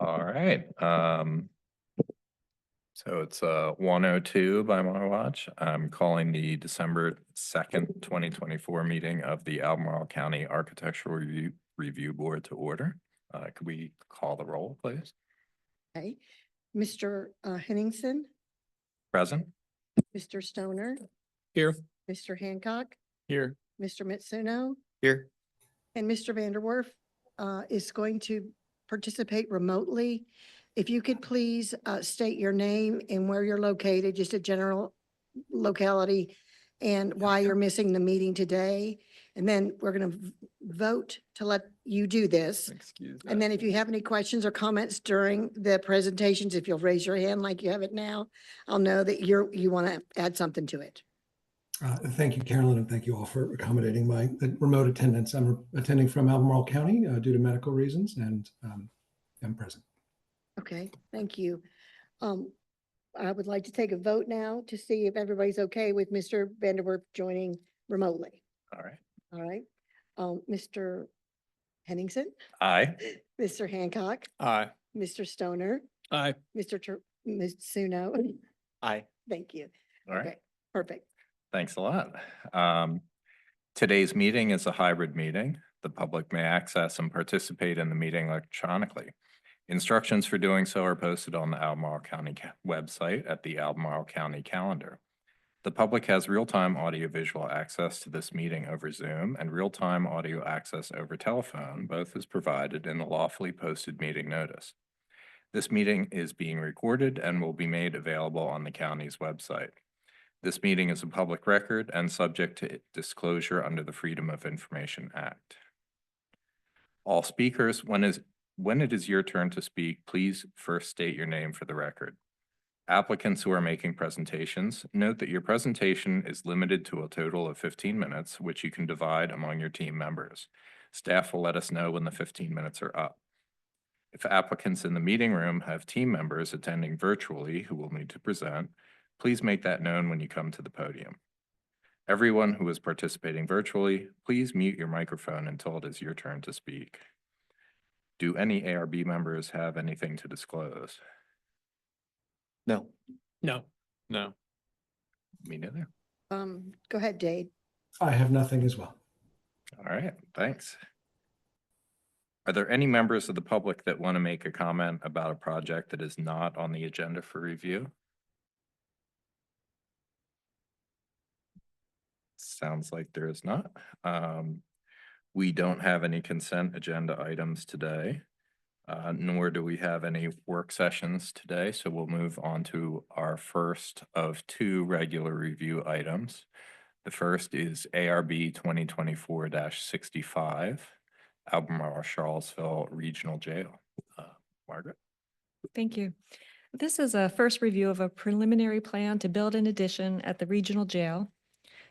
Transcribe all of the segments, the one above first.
All right. So it's 1:02 by my watch. I'm calling the December 2nd, 2024 meeting of the Albemarle County Architectural Review Board to order. Could we call the roll, please? Okay, Mr. Henningsen, Present? Mr. Stoner, Here. Mr. Hancock, Here. Mr. Mitsuno, Here. and Mr. Vanderwerf is going to participate remotely. If you could please state your name and where you're located, just a general locality, and why you're missing the meeting today. And then we're going to vote to let you do this. Excuse me. And then if you have any questions or comments during the presentations, if you'll raise your hand like you have it now, I'll know that you want to add something to it. Thank you, Carolyn, and thank you all for accommodating my remote attendance. I'm attending from Albemarle County due to medical reasons, and I'm present. Okay, thank you. I would like to take a vote now to see if everybody's okay with Mr. Vanderwerf joining remotely. All right. All right. Mr. Henningsen, Aye. Mr. Hancock, Aye. Mr. Stoner, Aye. Ms. Suno. Aye. Thank you. All right. Okay, perfect. Thanks a lot. Today's meeting is a hybrid meeting. The public may access and participate in the meeting electronically. Instructions for doing so are posted on the Albemarle County website at the Albemarle County calendar. The public has real-time audio-visual access to this meeting over Zoom and real-time audio access over telephone, both as provided in the lawfully posted meeting notice. This meeting is being recorded and will be made available on the county's website. This meeting is a public record and subject to disclosure under the Freedom of Information Act. All speakers, when it is your turn to speak, please first state your name for the record. Applicants who are making presentations, note that your presentation is limited to a total of 15 minutes, which you can divide among your team members. Staff will let us know when the 15 minutes are up. If applicants in the meeting room have team members attending virtually who will need to present, please make that known when you come to the podium. Everyone who is participating virtually, please mute your microphone until it is your turn to speak. Do any ARB members have anything to disclose? No. No. No. Me neither. Go ahead, Dave. I have nothing as well. All right, thanks. Are there any members of the public that want to make a comment about a project that is not on the agenda for review? Sounds like there is not. We don't have any consent agenda items today, nor do we have any work sessions today. So we'll move on to our first of two regular review items. The first is ARB 2024-65, Albemarle Charlottesville Regional Jail. Margaret. Thank you. This is a first review of a preliminary plan to build an addition at the regional jail,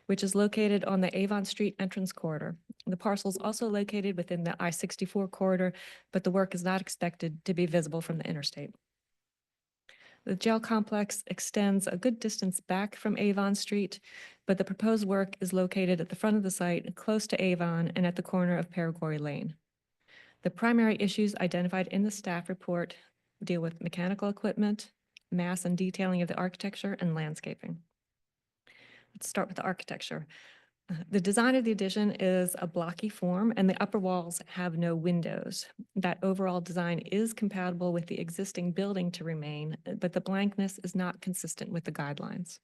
which is located on the Avon Street entrance corridor. The parcel is also located within the I-64 corridor, but the work is not expected to be visible from the interstate. The jail complex extends a good distance back from Avon Street, but the proposed work is located at the front of the site, close to Avon and at the corner of Paraguay Lane. The primary issues identified in the staff report deal with mechanical equipment, mass and detailing of the architecture, and landscaping. Let's start with the architecture. The design of the addition is a blocky form and the upper walls have no windows. That overall design is compatible with the existing building to remain, but the blankness is not consistent with the guidelines.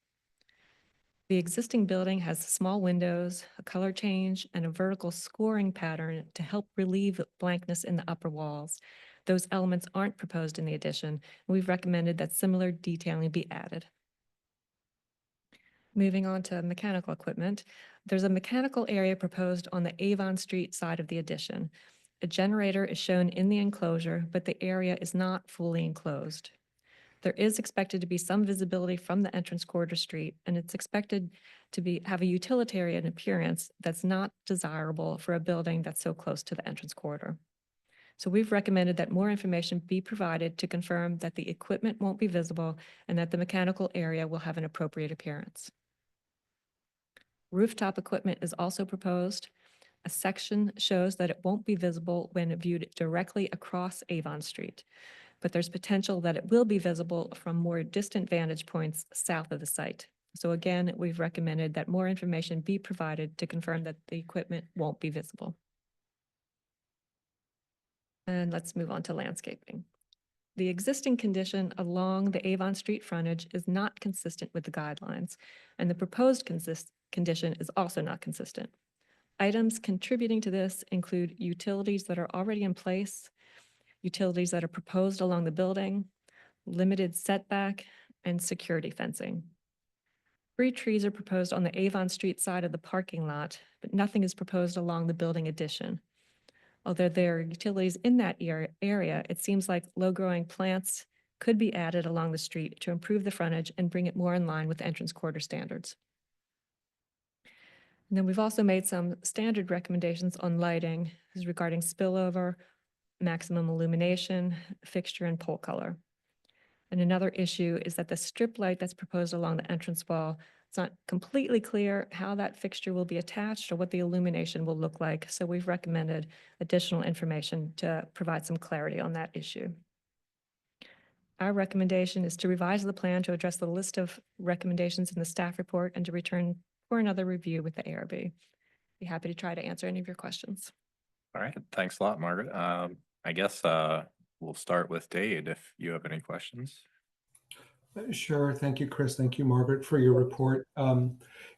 The existing building has small windows, a color change, and a vertical scoring pattern to help relieve blankness in the upper walls. Those elements aren't proposed in the addition. We've recommended that similar detailing be added. Moving on to mechanical equipment, there's a mechanical area proposed on the Avon Street side of the addition. A generator is shown in the enclosure, but the area is not fully enclosed. There is expected to be some visibility from the entrance corridor street, and it's expected to have a utilitarian appearance that's not desirable for a building that's so close to the entrance corridor. So we've recommended that more information be provided to confirm that the equipment won't be visible and that the mechanical area will have an appropriate appearance. Rooftop equipment is also proposed. A section shows that it won't be visible when viewed directly across Avon Street, but there's potential that it will be visible from more distant vantage points south of the site. So again, we've recommended that more information be provided to confirm that the equipment won't be visible. And let's move on to landscaping. The existing condition along the Avon Street frontage is not consistent with the guidelines, and the proposed condition is also not consistent. Items contributing to this include utilities that are already in place, utilities that are proposed along the building, limited setback, and security fencing. 3 trees are proposed on the Avon Street side of the parking lot, but nothing is proposed along the building addition. Although there are utilities in that area, it seems like low-growing plants could be added along the street to improve the frontage and bring it more in line with entrance quarter standards. And then we've also made some standard recommendations on lighting regarding spillover, maximum illumination, fixture, and pole color. And another issue is that the strip light that's proposed along the entrance wall, it's not completely clear how that fixture will be attached or what the illumination will look like. So we've recommended additional information to provide some clarity on that issue. Our recommendation is to revise the plan to address the list of recommendations in the staff report and to return for another review with the ARB. Be happy to try to answer any of your questions. All right, thanks a lot, Margaret. I guess we'll start with Dade if you have any questions. Sure. Thank you, Chris. Thank you, Margaret, for your report.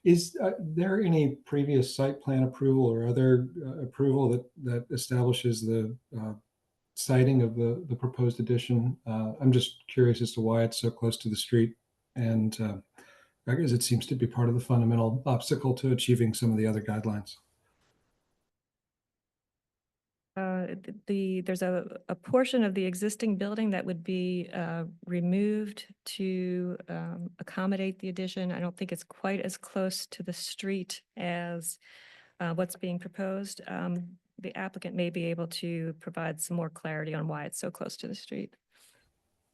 Is there any previous site plan approval or other approval that establishes the siting of the proposed addition? I'm just curious as to why it's so close to the street, and I guess it seems to be part of the fundamental obstacle to achieving some of the other guidelines. There's a portion of the existing building that would be removed to accommodate the addition. I don't think it's quite as close to the street as what's being proposed. The applicant may be able to provide some more clarity on why it's so close to the street.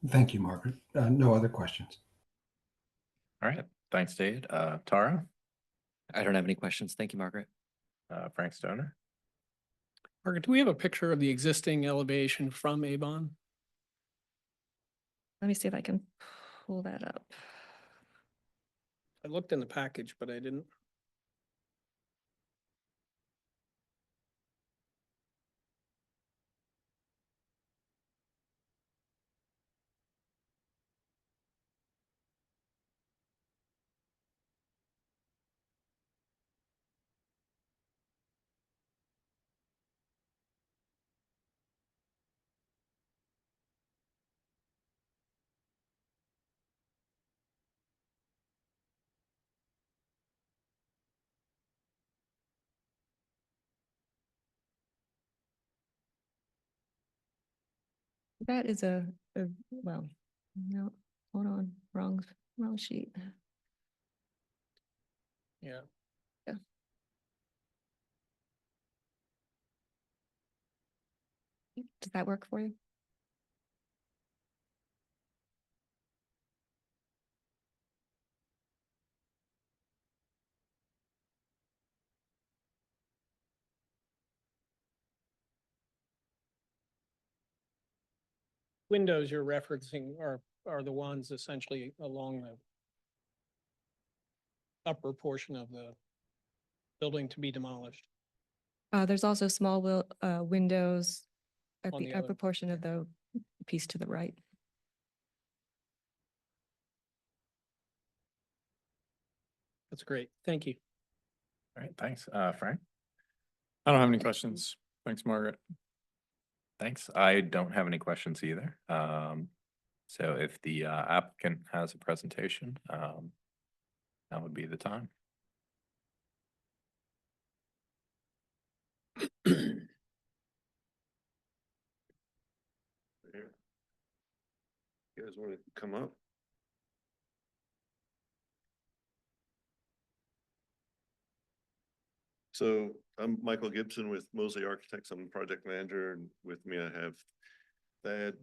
Thank you, Margaret. No other questions. All right, thanks, Dade. Tara, I don't have any questions. Thank you, Margaret. Frank Stoner. Margaret, do we have a picture of the existing elevation from Avon? Let me see if I can pull that up. I looked in the package, but I didn't. That is well, no, hold on, wrong sheet. Yeah. Does that work for you? Windows you're referencing are the ones essentially along the upper portion of the building to be demolished. There's also small windows at On the the upper other- portion of the piece to the right. That's great. Thank you. All right, thanks. Frank, I don't have any questions. Thanks, Margaret. thanks. I don't have any questions either. So if the applicant has a presentation, that would be the time. You guys want to come up? So I'm Michael Gibson with Mosley Architects. I'm the project manager, and with me I have Thad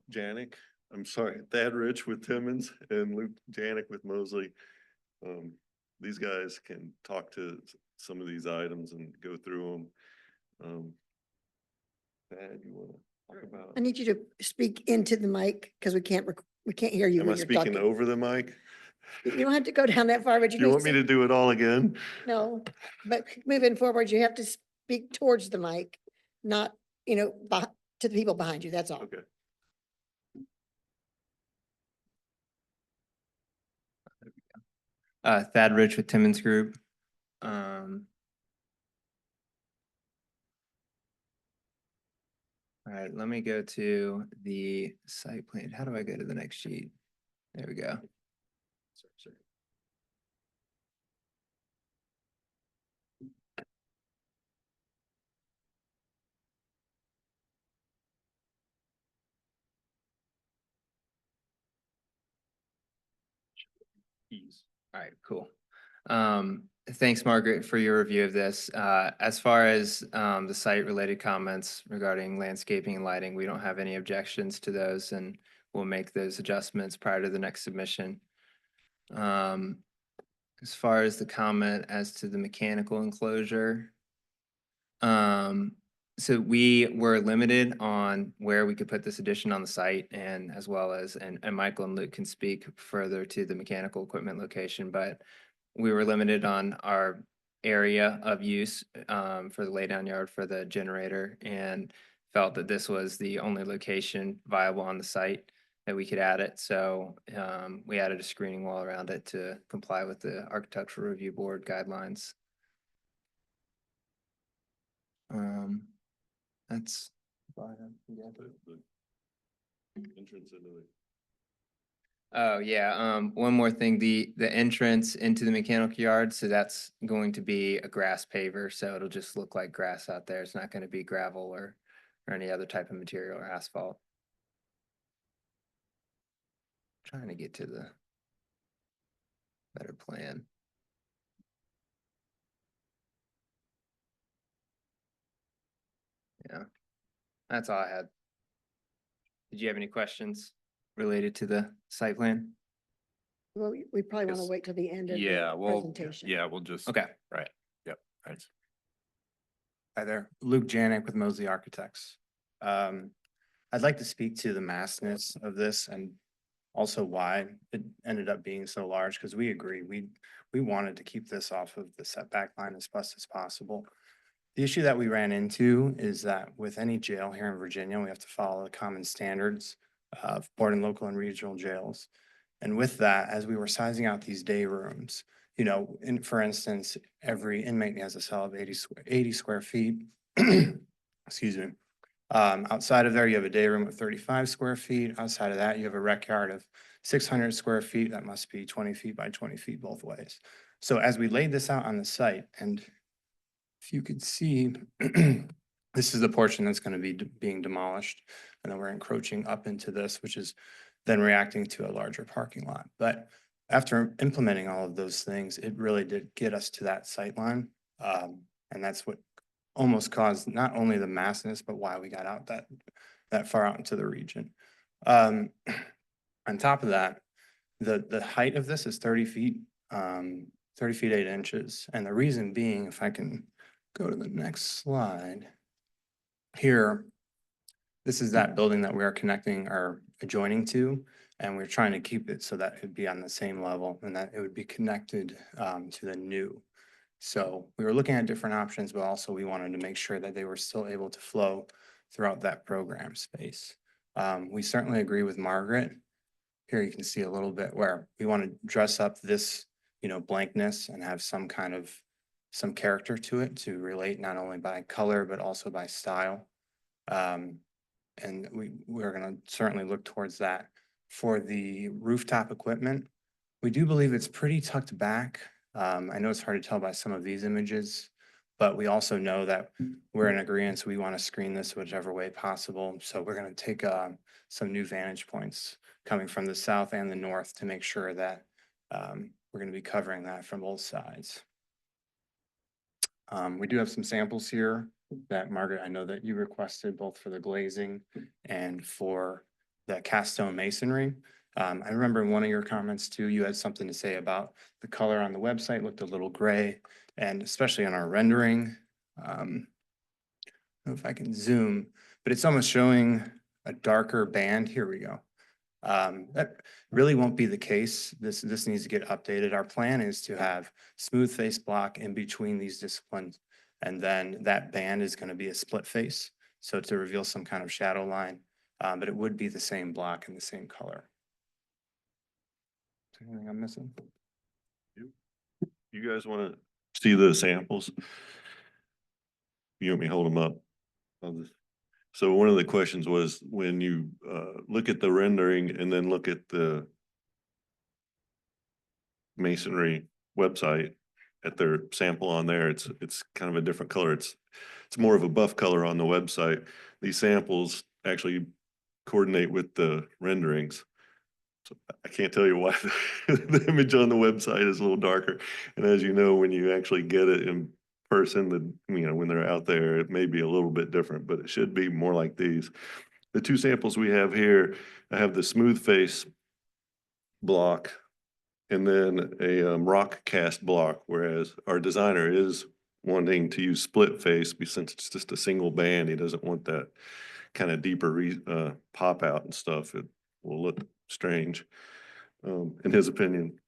Rich with Timmons and Luke Janik with Mosley. These guys can talk to some of these items and go through them. Thad, you want to Talk about- I need you to speak into the mic because we can't hear you Am I when you're speaking talking. over the mic? You don't have to go down that far, but you Do you need want me to do it all again? No, but moving forward, you have to speak towards the mic, not, to the people behind you. That's all. Okay. Thad Rich with Timmons Group. Um. All right, let me go to the site plan. How do I go to the next sheet? There we go. All right, cool. Thanks, Margaret, for your review of this. As far as the site-related comments regarding landscaping and lighting, we don't have any objections to those, and we'll make those adjustments prior to the next submission. As far as the comment as to the mechanical enclosure, so we were limited on where we could put this addition on the site, and as well as, and Michael and Luke can speak further to the mechanical equipment location, but we were limited on our area of use for the laydown yard for the generator, and felt that this was the only location viable on the site that we could add it. So we added a screening wall around it to comply with the Architectural Review Board guidelines. That's. Entrance into the. Oh, yeah, one more thing, the entrance into the mechanical yard, so that's going to be a grass paver, so it'll just look like grass out there. It's not gonna be gravel or any other type of material or asphalt. Trying to get to the better plan. Yeah, that's all I had. Did you have any questions related to the site plan? Well, we probably want to Yes. wait till the end of Yeah, the well, presentation. yeah, we'll just. Okay. Right, yep, thanks. Hi there, Luke Janik with Mosley Architects. I'd like to speak to the massness of this and also why it ended up being so large, because we agree, we wanted to keep this off of the setback line as best as possible. The issue that we ran into is that with any jail here in Virginia, we have to follow the common standards of board and local and regional jails. And with that, as we were sizing out these day rooms, for instance, every inmate has a cell of 80 square feet. Excuse me. Outside of there, you have a day room of 35 square feet. Outside of that, you have a rec yard of 600 square feet. That must be 20 feet by 20 feet both ways. So as we laid this out on the site, and if you could see, this is the portion that's going to be being demolished. And then we're encroaching up into this, which is then reacting to a larger parking lot. But after implementing all of those things, it really did get us to that sight line. And that's what almost caused not only the massness, but why we got out that far out into the region. On top of that, the height of this is 30 feet, 30 feet 8 inches. And the reason being, if I can go to the next slide here, this is that building that we are connecting or adjoining to, and we're trying to keep it so that it'd be on the same level and that it would be connected to the new. So we were looking at different options, but also we wanted to make sure that they were still able to flow throughout that program space. We certainly agree with Margaret. Here you can see a little bit where we want to dress up this, blankness and have some character to it to relate not only by color, but also by style. And we're going to certainly look towards that. For the rooftop equipment, we do believe it's pretty tucked back. I know it's hard to tell by some of these images, but we also know that we're in agreement, so we want to screen this whichever way possible. So we're going to take some new vantage points coming from the south and the north to make sure that we're going to be covering that from both sides. We do have some samples here that, Margaret, I know that you requested both for the glazing and for the cast stone masonry. I remember in one of your comments too, you had something to say about the color on the website looked a little gray, and especially on our rendering. I don't know if I can zoom, but it's almost showing a darker band. Here we go. That really won't be the case. This needs to get updated. Our plan is to have smooth face block in between these disciplines. And then that band is going to be a split face. So to reveal some kind of shadow line, but it would be the same block and the same color. Is there anything I'm missing? You guys want to see the samples? You want me to hold them up? I'll just- So one of the questions was when you look at the rendering and then look at the masonry website at their sample on there, it's kind of a different color. It's more of a buff color on the website. These samples actually coordinate with the renderings. So I can't tell you why the image on the website is a little darker. And as you know, when you actually get it in person, when they're out there, it may be a little bit different, but it should be more like these. The two samples we have here, I have the smooth face block and then a rock cast block, whereas our designer is wanting to use split face since it's just a single band. He doesn't want that kind of deeper pop out and stuff. It will look strange, in his opinion.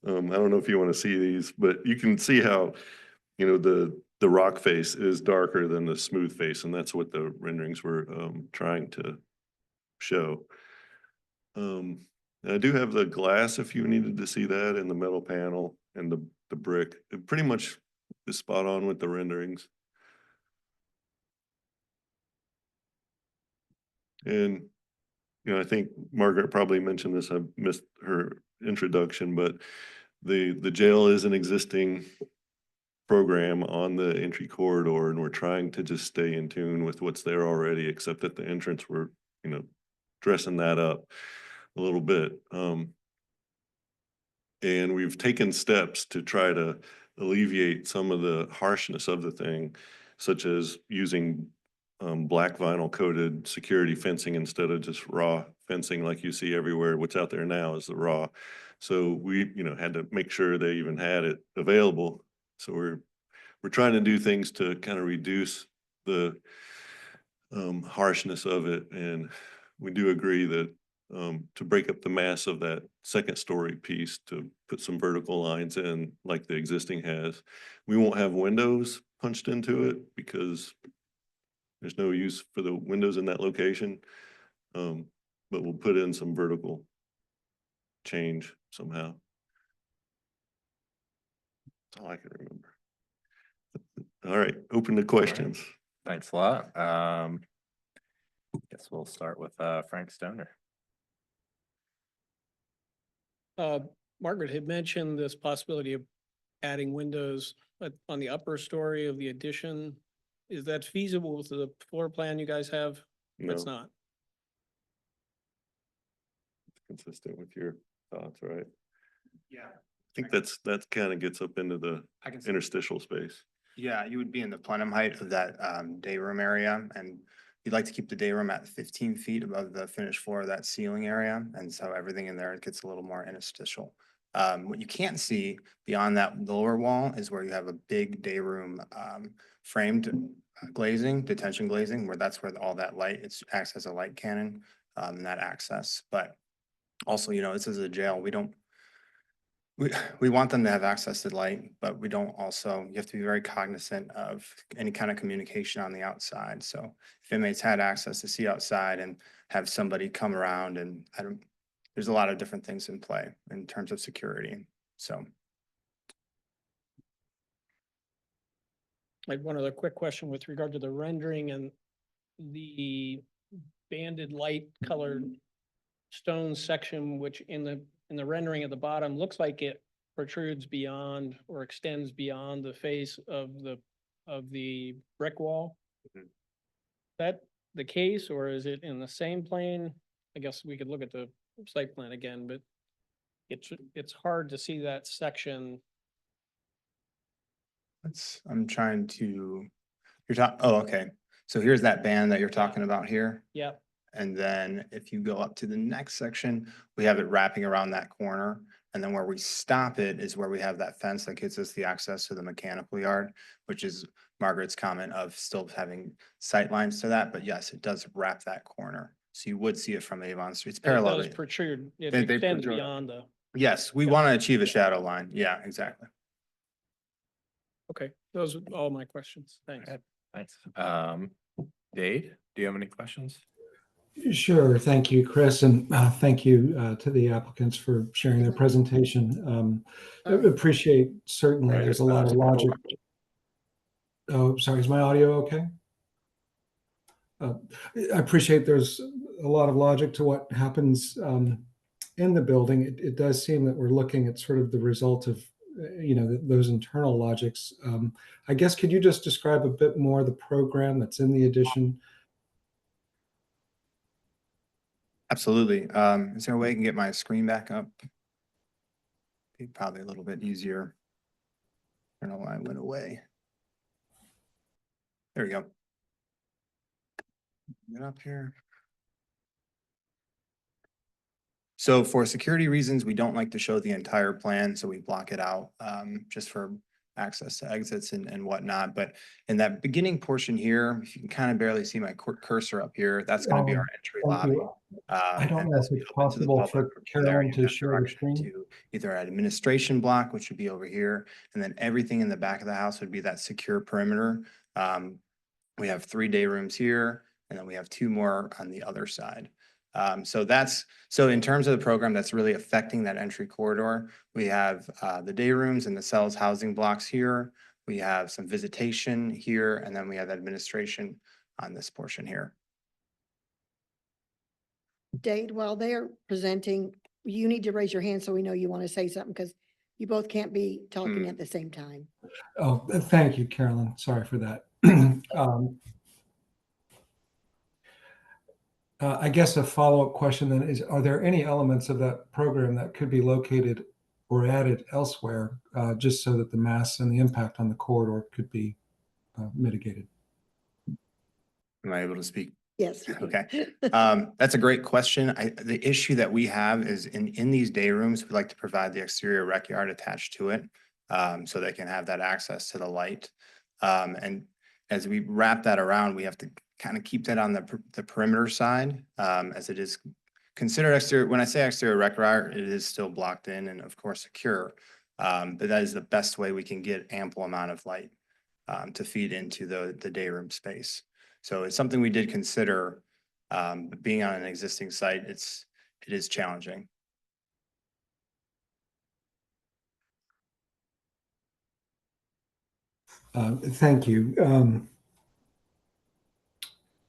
I don't know if you want to see these, but you can see how, the rock face is darker than the smooth face, and that's what the renderings were trying to show. I do have the glass if you needed to see that, and the metal panel and the brick. It pretty much is spot on with the renderings. And, I think Margaret probably mentioned this, I missed her introduction, but the jail is an existing program on the entry corridor, and we're trying to just stay in tune with what's there already, except at the entrance, we're, dressing that up a little bit. And we've taken steps to try to alleviate some of the harshness of the thing, such as using black vinyl coated security fencing instead of just raw fencing like you see everywhere. What's out there now is the raw. So we, had to make sure they even had it available. So we're trying to do things to kind of reduce the harshness of it. And we do agree that to break up the mass of that second story piece, to put some vertical lines in like the existing has. We won't have windows punched into it because there's no use for the windows in that location. But we'll put in some vertical change somehow. That's all I can remember. All right, open to questions. Thanks a lot. Guess we'll start with Frank Stoner. Margaret had mentioned this possibility of adding windows on the upper story of the addition. Is that feasible with the floor plan you guys have? No, It's not. consistent with your thoughts, right? Yeah. I think that kind of gets up into the I can see. interstitial space. Yeah, you would be in the plenum height of that day room area, and you'd like to keep the day room at 15 feet above the finished floor of that ceiling area, and so everything in there gets a little more interstitial. What you can't see beyond that lower wall is where you have a big day room framed glazing, detention glazing, where that's where all that light, it acts as a light cannon, that access. But also, this is a jail. We want them to have access to light, but we don't also, you have to be very cognizant of any kind of communication on the outside. So if inmates had access to see outside and have somebody come around, and there's a lot of different things in play in terms of security. So. Like one other quick question with regard to the rendering and the banded light colored stone section, which in the rendering at the bottom looks like it protrudes beyond or extends beyond the face of the brick wall. Mhm. That the case, or is it in the same plane? I guess we could look at the site plan again, but it's hard to see that section. I'm trying to, okay. So here's that band that you're talking about here. Yep. And then if you go up to the next section, we have it wrapping around that corner. And then where we stop it is where we have that fence that gives us the access to the mechanical yard, which is Margaret's comment of still having sight lines to that, but yes, it does wrap that corner. So you would see it from Avon Street. It's It parallel. does to- protrude, it They extends protrude. beyond the, Yes, we Yeah. want to achieve a shadow line. Yeah, exactly. okay, those are all my questions. Thanks. Alright. Thanks. Dade, do you have any questions? Sure, thank you, Chris, and thank you to the applicants for sharing their presentation. I appreciate, certainly, Right, there's a it's lot of not- logic. Oh, sorry, is my audio okay? I appreciate there's a lot of logic to what happens in the building. It does seem that we're looking at sort of the result of, those internal logics. I guess, could you just describe a bit more the program that's in the addition? Absolutely. Is there a way I can get my screen back up? Be probably a little bit easier. I don't know why it went away. There we go. Get up here. So for security reasons, we don't like to show the entire plan, so we block it out just for access to exits and whatnot. But in that beginning portion here, if you can kind of barely see my cursor up here, that's going to be our entry Thank lobby. you. I don't And know that's if it's open to the possible public. for From there, Carolyn you to have share the direction screen. to either an administration block, which would be over here, and then everything in the back of the house would be that secure perimeter. We have 3 day rooms here, and then we have 2 more on the other side. So in terms of the program, that's really affecting that entry corridor. We have the day rooms and the cells housing blocks here. We have some visitation here, and then we have administration on this portion here. Dade, while they're presenting, you need to raise your hand so we know you want to say something because you both can't be talking Hmm. at the same time. Oh, thank you, Carolyn. Sorry for that. I guess a follow-up question then is, are there any elements of that program that could be located or added elsewhere, just so that the mass and the impact on the corridor could be mitigated? Am I able to speak? Yes. you can. Okay. That's a great question. The issue that we have is in these day rooms, we like to provide the exterior rec yard attached to it, so they can have that access to the light. And as we wrap that around, we have to kind of keep that on the perimeter side, as it is considered exterior. When I say exterior rec yard, it is still blocked in and of course secure. But that is the best way we can get ample amount of light to feed into the day room space. So it's something we did consider, but being on an existing site, it is challenging. Thank you.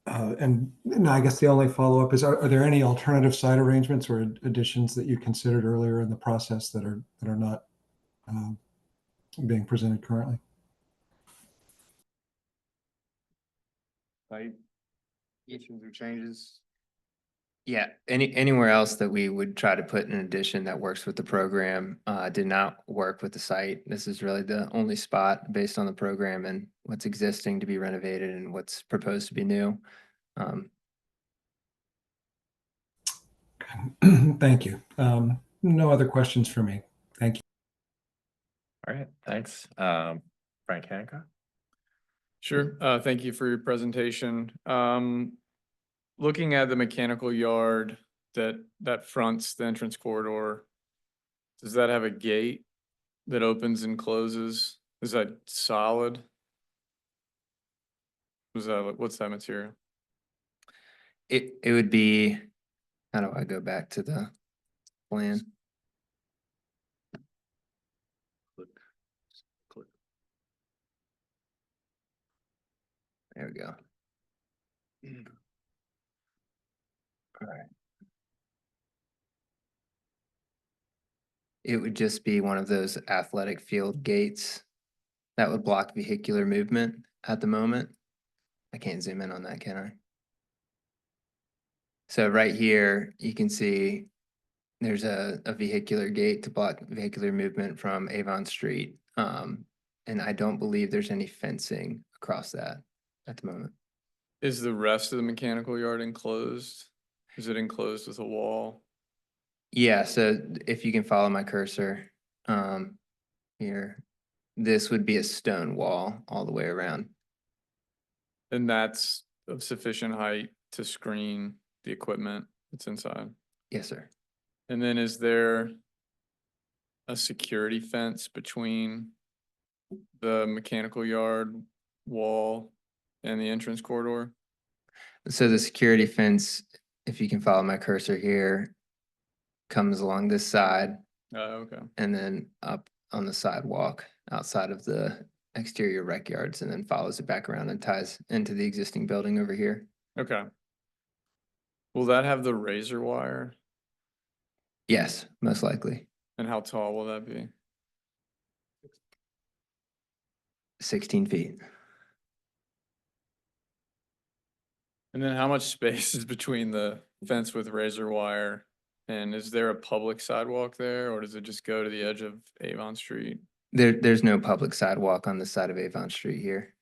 And I guess the only follow-up is, are there any alternative site arrangements or additions that you considered earlier in the process that are not being presented currently? Site additions or changes? Yeah, anywhere else that we would try to put an addition that works with the program, did not work with the site. This is really the only spot based on the program and what's existing to be renovated and what's proposed to be new. Thank you. No other questions for me. Thank you. All right, thanks. Frank Hancock? Sure. Thank you for your presentation. Looking at the mechanical yard that fronts the entrance corridor, does that have a gate that opens and closes? Is that solid? What's that material? It would be, how do I go back to the plan? Click. There we go. It would just be one of those athletic field gates that would block vehicular movement at the moment. I can't zoom in on that, can I? So right here, you can see there's a vehicular gate to block vehicular movement from Avon Street. And I don't believe there's any fencing across that at the moment. Is the rest of the mechanical yard enclosed? Is it enclosed with a wall? Yeah, so if you can follow my cursor, here, this would be a stone wall all the way around. And that's of sufficient height to screen the equipment that's inside. Yes, sir. And then is there a security fence between the mechanical yard wall and the entrance corridor? So the security fence, if you can follow my cursor here, comes along this side Okay. and then up on the sidewalk outside of the exterior rec yards and then follows it back around and ties into the existing building over here. Okay. Will that have the razor wire? Yes, most likely. And how tall will that be? 16 feet. And then how much space is between the fence with razor wire? And is there a public sidewalk there, or does it just go to the edge of Avon Street? There's no public sidewalk on this side of Avon Street here.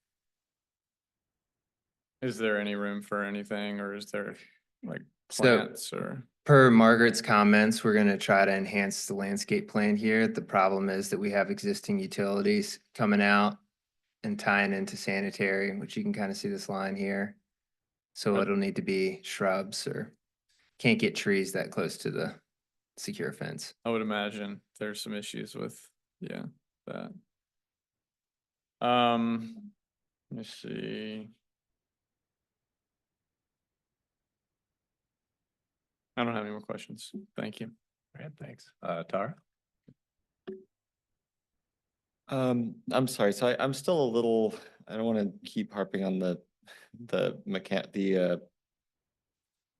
Is there any room for anything, or is there like So- plants or? Per Margaret's comments, we're gonna try to enhance the landscape plan here. The problem is that we have existing utilities coming out and tying into sanitary, which you can kind of see this line here. So Yep. it'll need to be shrubs or can't get trees that close to the secure fence. I would imagine there's some issues with, yeah, that. Let me see. I don't have any more questions. Thank you. All right, thanks. Tara? I'm sorry, so I'm still a little, I don't want to keep harping on the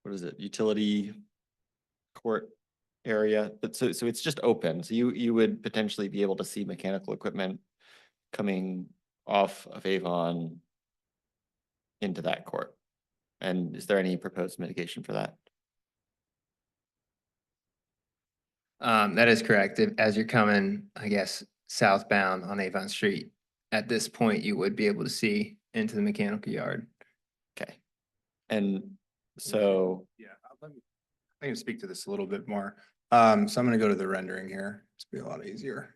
what is it, utility court area, but so it's just open, so you would potentially be able to see mechanical equipment coming off of Avon into that court. And is there any proposed mitigation for that? That is correct. As you're coming, I guess, southbound on Avon Street, at this point, you would be able to see into the mechanical yard. Okay. And so, Yeah, I can speak to this a little bit more. So I'm gonna go to the rendering here. It's be a lot easier.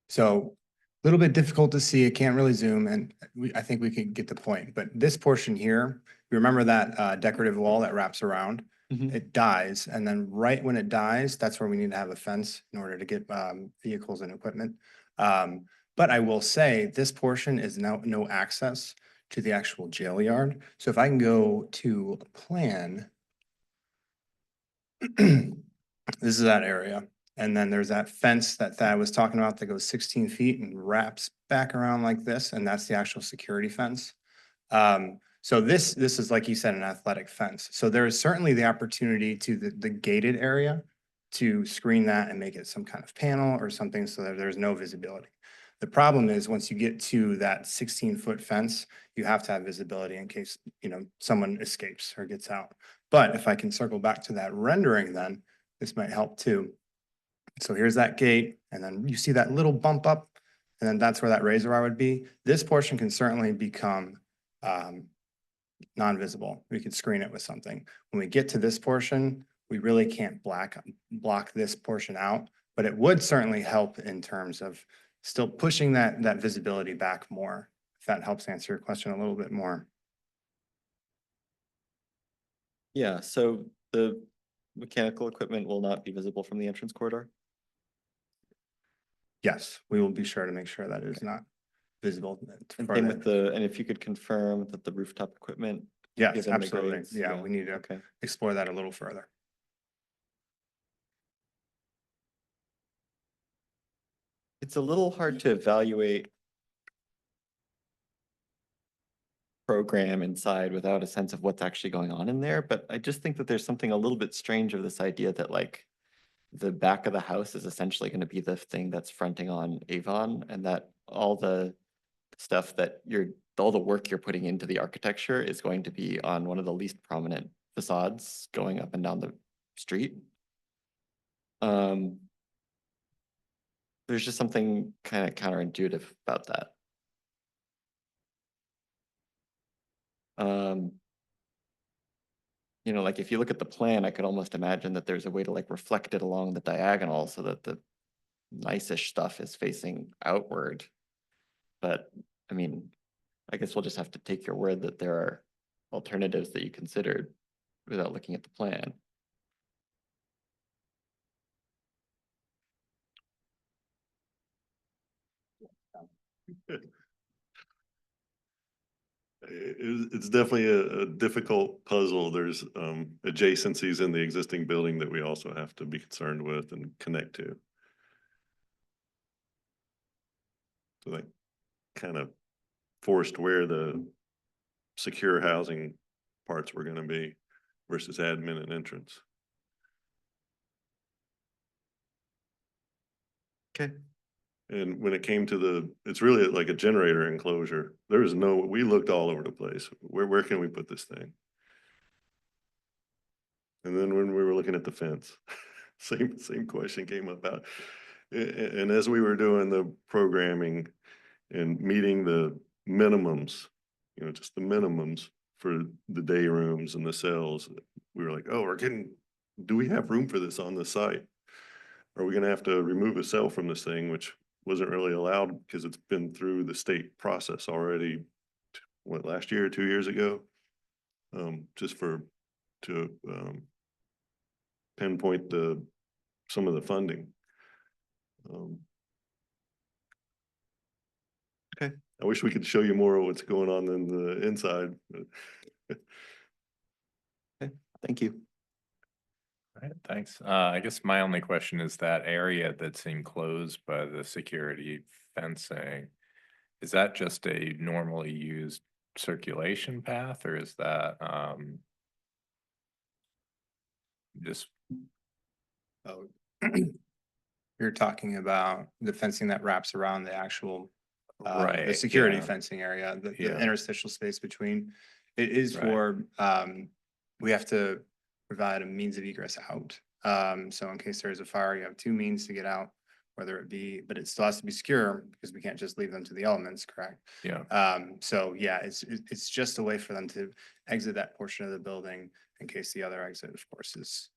So a little bit difficult to see. I can't really zoom and I think we can get the point, but this portion here, you remember that decorative wall that wraps around? Mhm. It dies, and then right when it dies, that's where we need to have a fence in order to get vehicles and equipment. But I will say, this portion is now no access to the actual jail yard. So if I can go to a plan. This is that area. And then there's that fence that Thad was talking about that goes 16 feet and wraps back around like this, and that's the actual security fence. So this is, like you said, an athletic fence. So there is certainly the opportunity to the gated area to screen that and make it some kind of panel or something so that there's no visibility. The problem is once you get to that 16-foot fence, you have to have visibility in case, someone escapes or gets out. But if I can circle back to that rendering, then this might help too. So here's that gate, and then you see that little bump up, and then that's where that razor wire would be. This portion can certainly become non-visible. We could screen it with something. When we get to this portion, we really can't block this portion out, but it would certainly help in terms of still pushing that visibility back more, if that helps answer your question a little bit more. yeah, so the mechanical equipment will not be visible from the entrance corridor? Yes, we will be sure to make sure that it is not visible. And for same the- with and if you could confirm that the rooftop equipment. Yes, given the absolutely. grades, Yeah, we need to Okay. explore that a little further. It's a little hard to evaluate program inside without a sense of what's actually going on in there, but I just think that there's something a little bit strange of this idea that like the back of the house is essentially going to be the thing that's fronting on Avon, and that all the stuff that all the work you're putting into the architecture is going to be on one of the least prominent facades going up and down the street. There's just something kind of counterintuitive about that. Like if you look at the plan, I could almost imagine that there's a way to like reflect it along the diagonal so that the nice-ish stuff is facing outward. But I mean, I guess we'll just have to take your word that there are alternatives that you considered without looking at the plan. It's definitely a difficult puzzle. There's adjacencies in the existing building that we also have to be concerned with and connect to. So that kind of forced where the secure housing parts were gonna be versus admin and entrance. Okay. And when it came to it's really like a generator enclosure. There is no, we looked all over the place. Where can we put this thing? And then when we were looking at the fence, same question came about. And as we were doing the programming and meeting the minimums, just the minimums for the day rooms and the cells, we were like, oh, do we have room for this on the site? Are we gonna have to remove a cell from this thing, which wasn't really allowed because it's been through the state process already, what, last year or 2 years ago? Just to pinpoint some of the funding. Okay. I wish we could show you more of what's going on in the inside, but Thank you. All right, thanks. I guess my only question is that area that's enclosed by the security fencing, is that just a normally used circulation path, or is that, just, Oh, you're talking about the fencing that wraps around the actual, the right? security yeah. fencing area, the Yeah. interstitial space between. It is Right. for, we have to provide a means of egress out. So in case there is a fire, you have two means to get out, whether it be, but it still has to be secure because we can't just leave them to the elements, correct? Yeah, So yeah, it's just a way for them to exit that portion of the building in case the other exit, of course, is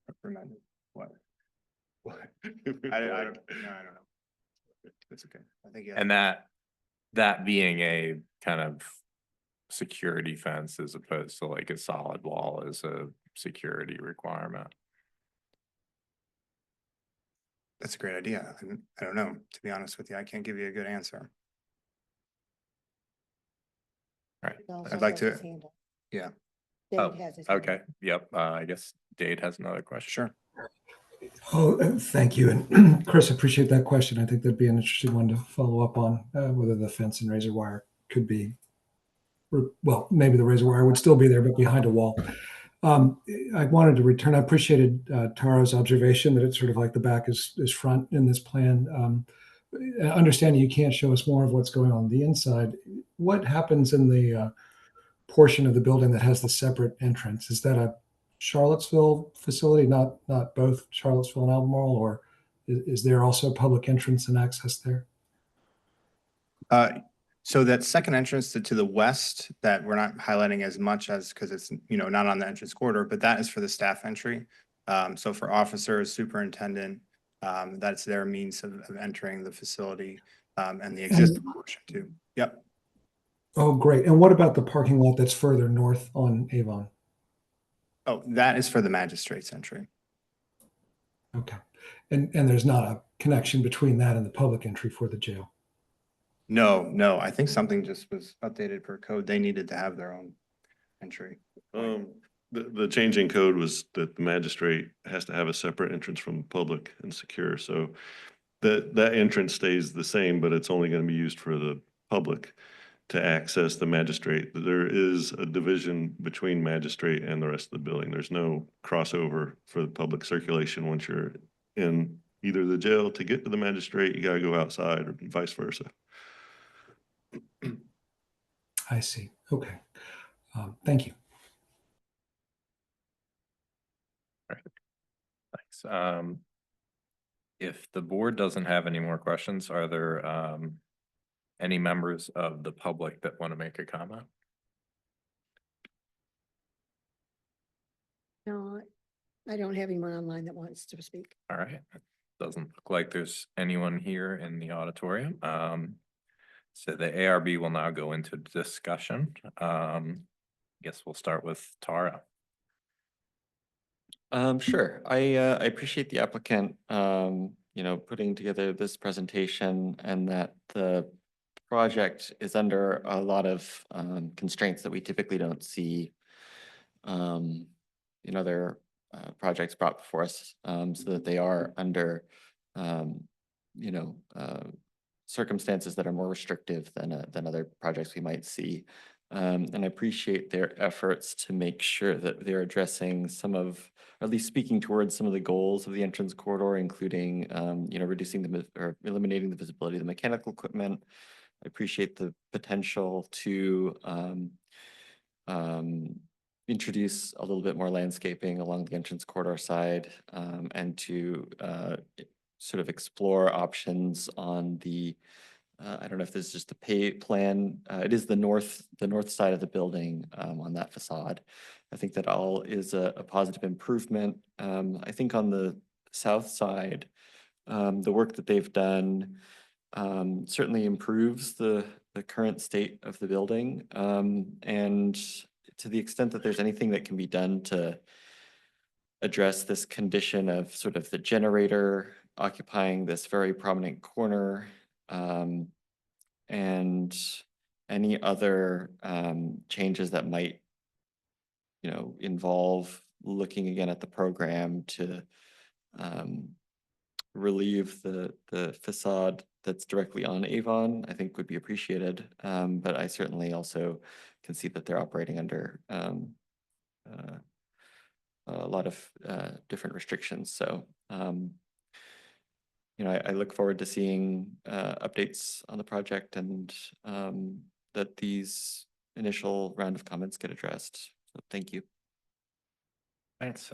recommended. What? I don't know. It's okay. I think, yeah. and that being a kind of security fence as opposed to like a solid wall is a security requirement. That's a great idea. I don't know, to be honest with you. I can't give you a good answer. Right. I'd like to, yeah, Oh, okay, yep, I guess Dade has another question. sure. Oh, thank you. And Chris, I appreciate that question. I think that'd be an interesting one to follow up on, whether the fence and razor wire could be, well, maybe the razor wire would still be there, but behind a wall. I wanted to return, I appreciated Taro's observation that it's sort of like the back is front in this plan. Understanding you can't show us more of what's going on the inside, what happens in the portion of the building that has the separate entrance? Is that a Charlottesville facility, not both Charlottesville and Albemarle, or is there also public entrance and access there? So that second entrance to the west that we're not highlighting as much as, because it's, not on the entrance corridor, but that is for the staff entry. So for officers, superintendent, that's their means of entering the facility, and the existing portion too. Yep. Oh, great. And what about the parking lot that's further north on Avon? Oh, that is for the magistrate's entry. Okay. And there's not a connection between that and the public entry for the jail? No, I think something just was updated per code. They needed to have their own entry. The changing code was that the magistrate has to have a separate entrance from public and secure, so that entrance stays the same, but it's only gonna be used for the public to access the magistrate. There is a division between magistrate and the rest of the building. There's no crossover for the public circulation. Once you're in either the jail to get to the magistrate, you gotta go outside, or vice versa. I see. Okay. Thank you. Thanks. If the board doesn't have any more questions, are there any members of the public that want to make a comment? No, I don't have anyone online that wants to speak. All right, Doesn't look like there's anyone here in the auditorium. So the ARB will now go into discussion. Guess we'll start with Tara. Sure. I appreciate the applicant, putting together this presentation and that the project is under a lot of constraints that we typically don't see in other projects brought before us, so that they are under, you know, circumstances that are more restrictive than other projects we might see. And I appreciate their efforts to make sure that they're addressing some of, or at least speaking towards some of the goals of the entrance corridor, including, reducing or eliminating the visibility of the mechanical equipment. I appreciate the potential to introduce a little bit more landscaping along the entrance corridor side, and to sort of explore options on the, I don't know if this is just a pay plan. It is the north side of the building, on that facade. I think that all is a positive improvement. I think on the south side, the work that they've done certainly improves the current state of the building. And to the extent that there's anything that can be done to address this condition of sort of the generator occupying this very prominent corner, and any other changes that might, involve looking again at the program to relieve the facade that's directly on Avon, I think would be appreciated. But I certainly also can see that they're operating under a lot of different restrictions. So, I look forward to seeing updates on the project, and that these initial round of comments get addressed. So thank you. Thanks.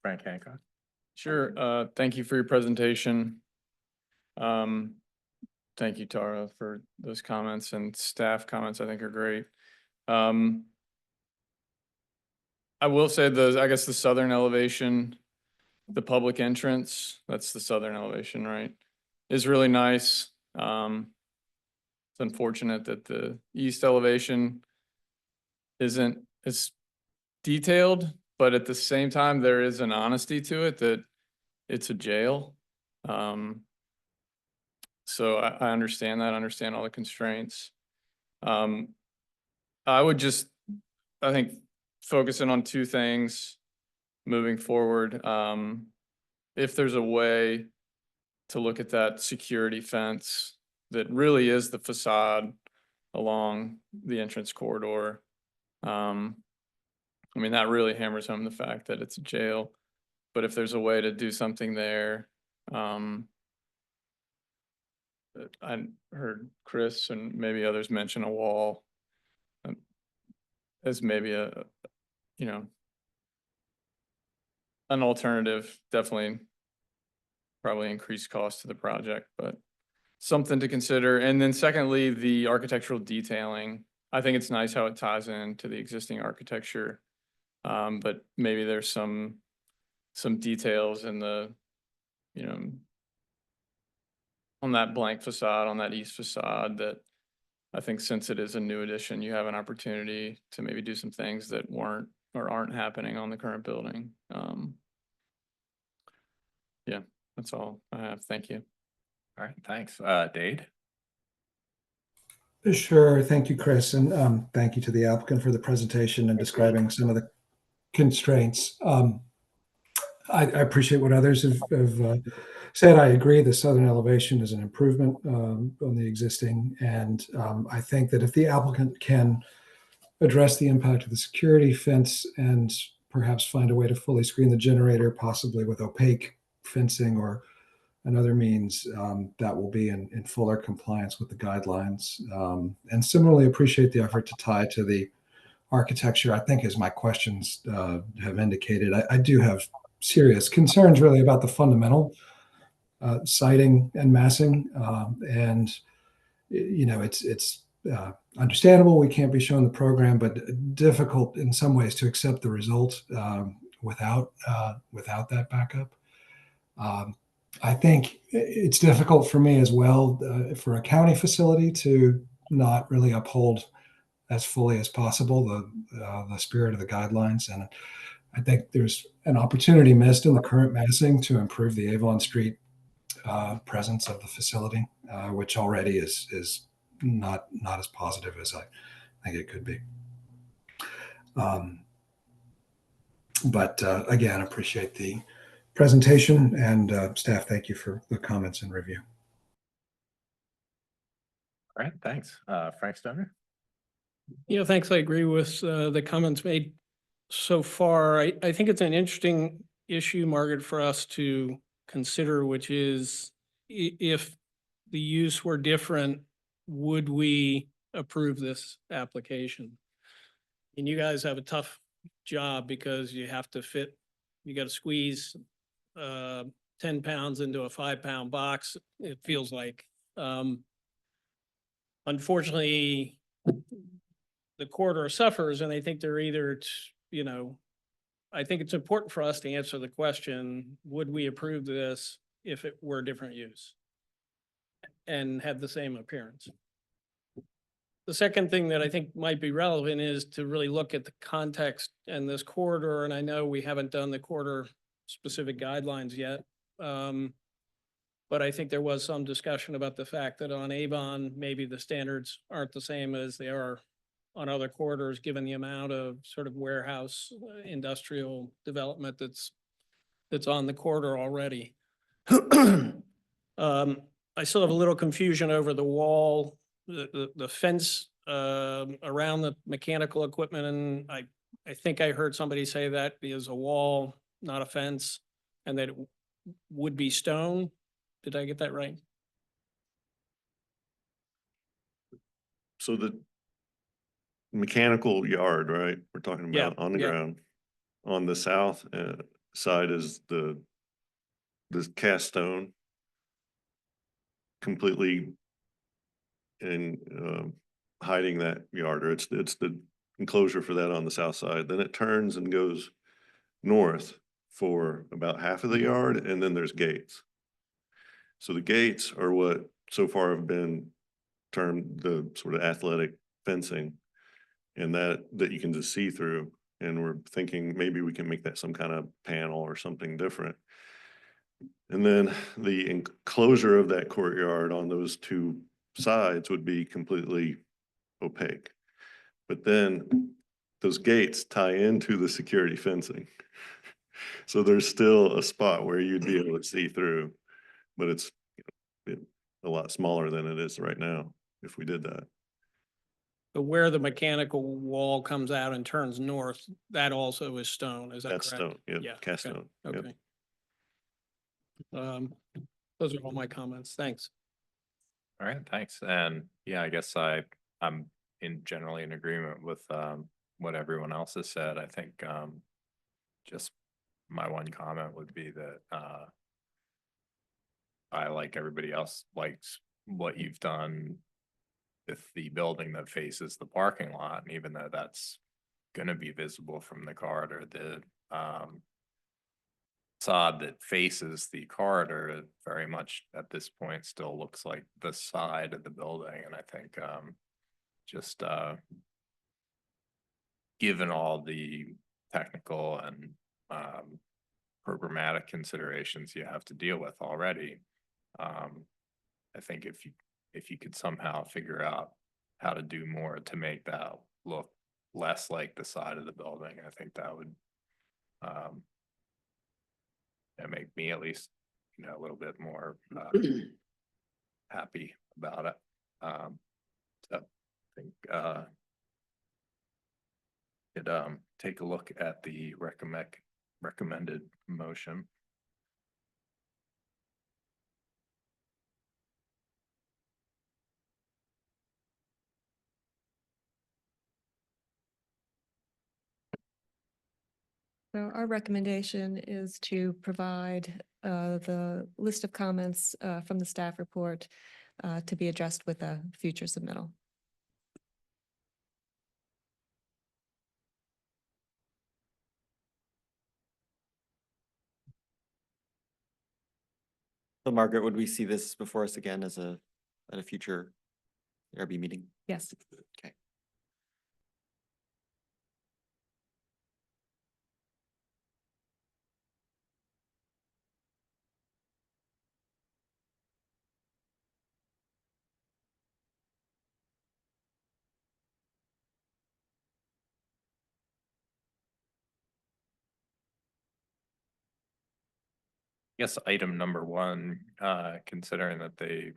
Frank Hancock. Sure. Thank you for your presentation. Thank you, Tara, for those comments, and staff comments I think are great. I will say I guess the southern elevation, the public entrance, that's the southern elevation, right, is really nice. It's unfortunate that the east elevation isn't as detailed, but at the same time, there is an honesty to it that it's a jail. So I understand that, I understand all the constraints. I would just, I think, focusing on two things moving forward. If there's a way to look at that security fence that really is the facade along the entrance corridor. I mean, that really hammers home the fact that it's a jail. But if there's a way to do something there, I heard Chris and maybe others mention a wall as maybe an alternative. Definitely probably increased cost to the project, but something to consider. And then secondly, the architectural detailing. I think it's nice how it ties into the existing architecture. But maybe there's some details in the, on that blank facade, on that east facade, that I think, since it is a new addition, you have an opportunity to maybe do some things that weren't or aren't happening on the current building. Yeah, that's all I have. Thank you. All right, thanks. Dade. Sure. Thank you, Chris. And thank you to the applicant for the presentation and describing some of the constraints. I appreciate what others have said. I agree. The southern elevation is an improvement on the existing. And I think that if the applicant can address the impact of the security fence and perhaps find a way to fully screen the generator, possibly with opaque fencing or another means, that will be in fuller compliance with the guidelines. And similarly, appreciate the effort to tie to the architecture. I think, as my questions have indicated, I do have serious concerns really about the fundamental siting and massing. And, it's understandable we can't be shown the program, but difficult in some ways to accept the result without that backup. I think it's difficult for me as well for a county facility to not really uphold as fully as possible the spirit of the guidelines. And I think there's an opportunity missed in the current massing to improve the Avon Street presence of the facility, which already is not as positive as I think it could be. But again, appreciate the presentation, and staff, thank you for the comments and review. All right, thanks. Frank Stoner? Yeah, thanks. I agree with the comments made so far. I think it's an interesting issue, Margaret, for us to consider, which is if the use were different, would we approve this application? And you guys have a tough job because you have to fit, you got to squeeze 10 pounds into a 5-pound box, it feels like. Unfortunately, the corridor suffers, and I think they're either, you know, I think it's important for us to answer the question, would we approve this if it were different use and had the same appearance? The second thing that I think might be relevant is to really look at the context and this corridor, and I know we haven't done the corridor specific guidelines yet. But I think there was some discussion about the fact that on Avon, maybe the standards aren't the same as they are on other corridors, given the amount of sort of warehouse, industrial development that's on the corridor already. I still have a little confusion over the wall, the fence around the mechanical equipment, and I think I heard somebody say that is a wall, not a fence, and that it would be stone. Did I get that right? So the mechanical yard, right? We're talking Yeah, about on the yeah. ground. On the south side is this cast stone completely in hiding that yard, or it's the enclosure for that on the south side. Then it turns and goes north for about half of the yard, and then there's gates. So the gates are what so far have been termed the sort of athletic fencing, and that you can just see through. And we're thinking maybe we can make that some kind of panel or something different. And then the enclosure of that courtyard on those two sides would be completely opaque. But then those gates tie into the security fencing. So there's still a spot where you'd be able to see through, but it's a lot smaller than it is right now if we did that. But where the mechanical wall comes out and turns north, that also is stone, is that correct? That's stone, yeah, Yeah, cast okay, stone. Yep. okay. Those are all my comments. Thanks. All right, thanks. And yeah, I guess I'm generally in agreement with what everyone else has said. I think just my one comment would be that I, like everybody else, likes what you've done with the building that faces the parking lot. And even though that's going to be visible from the corridor, the facade that faces the corridor, it very much at this point still looks like the side of the building. And I think just given all the technical and programmatic considerations you have to deal with already, I think if you could somehow figure out how to do more to make that look less like the side of the building, I think that would make me at least, a little bit more happy about it. So I think could take a look at the recommended motion. So our recommendation is to provide the list of comments from the staff report to be addressed with a future submittal. So Margaret, would we see this before us again as at a future ARB meeting? Yes. Okay. Guess item number one, considering that they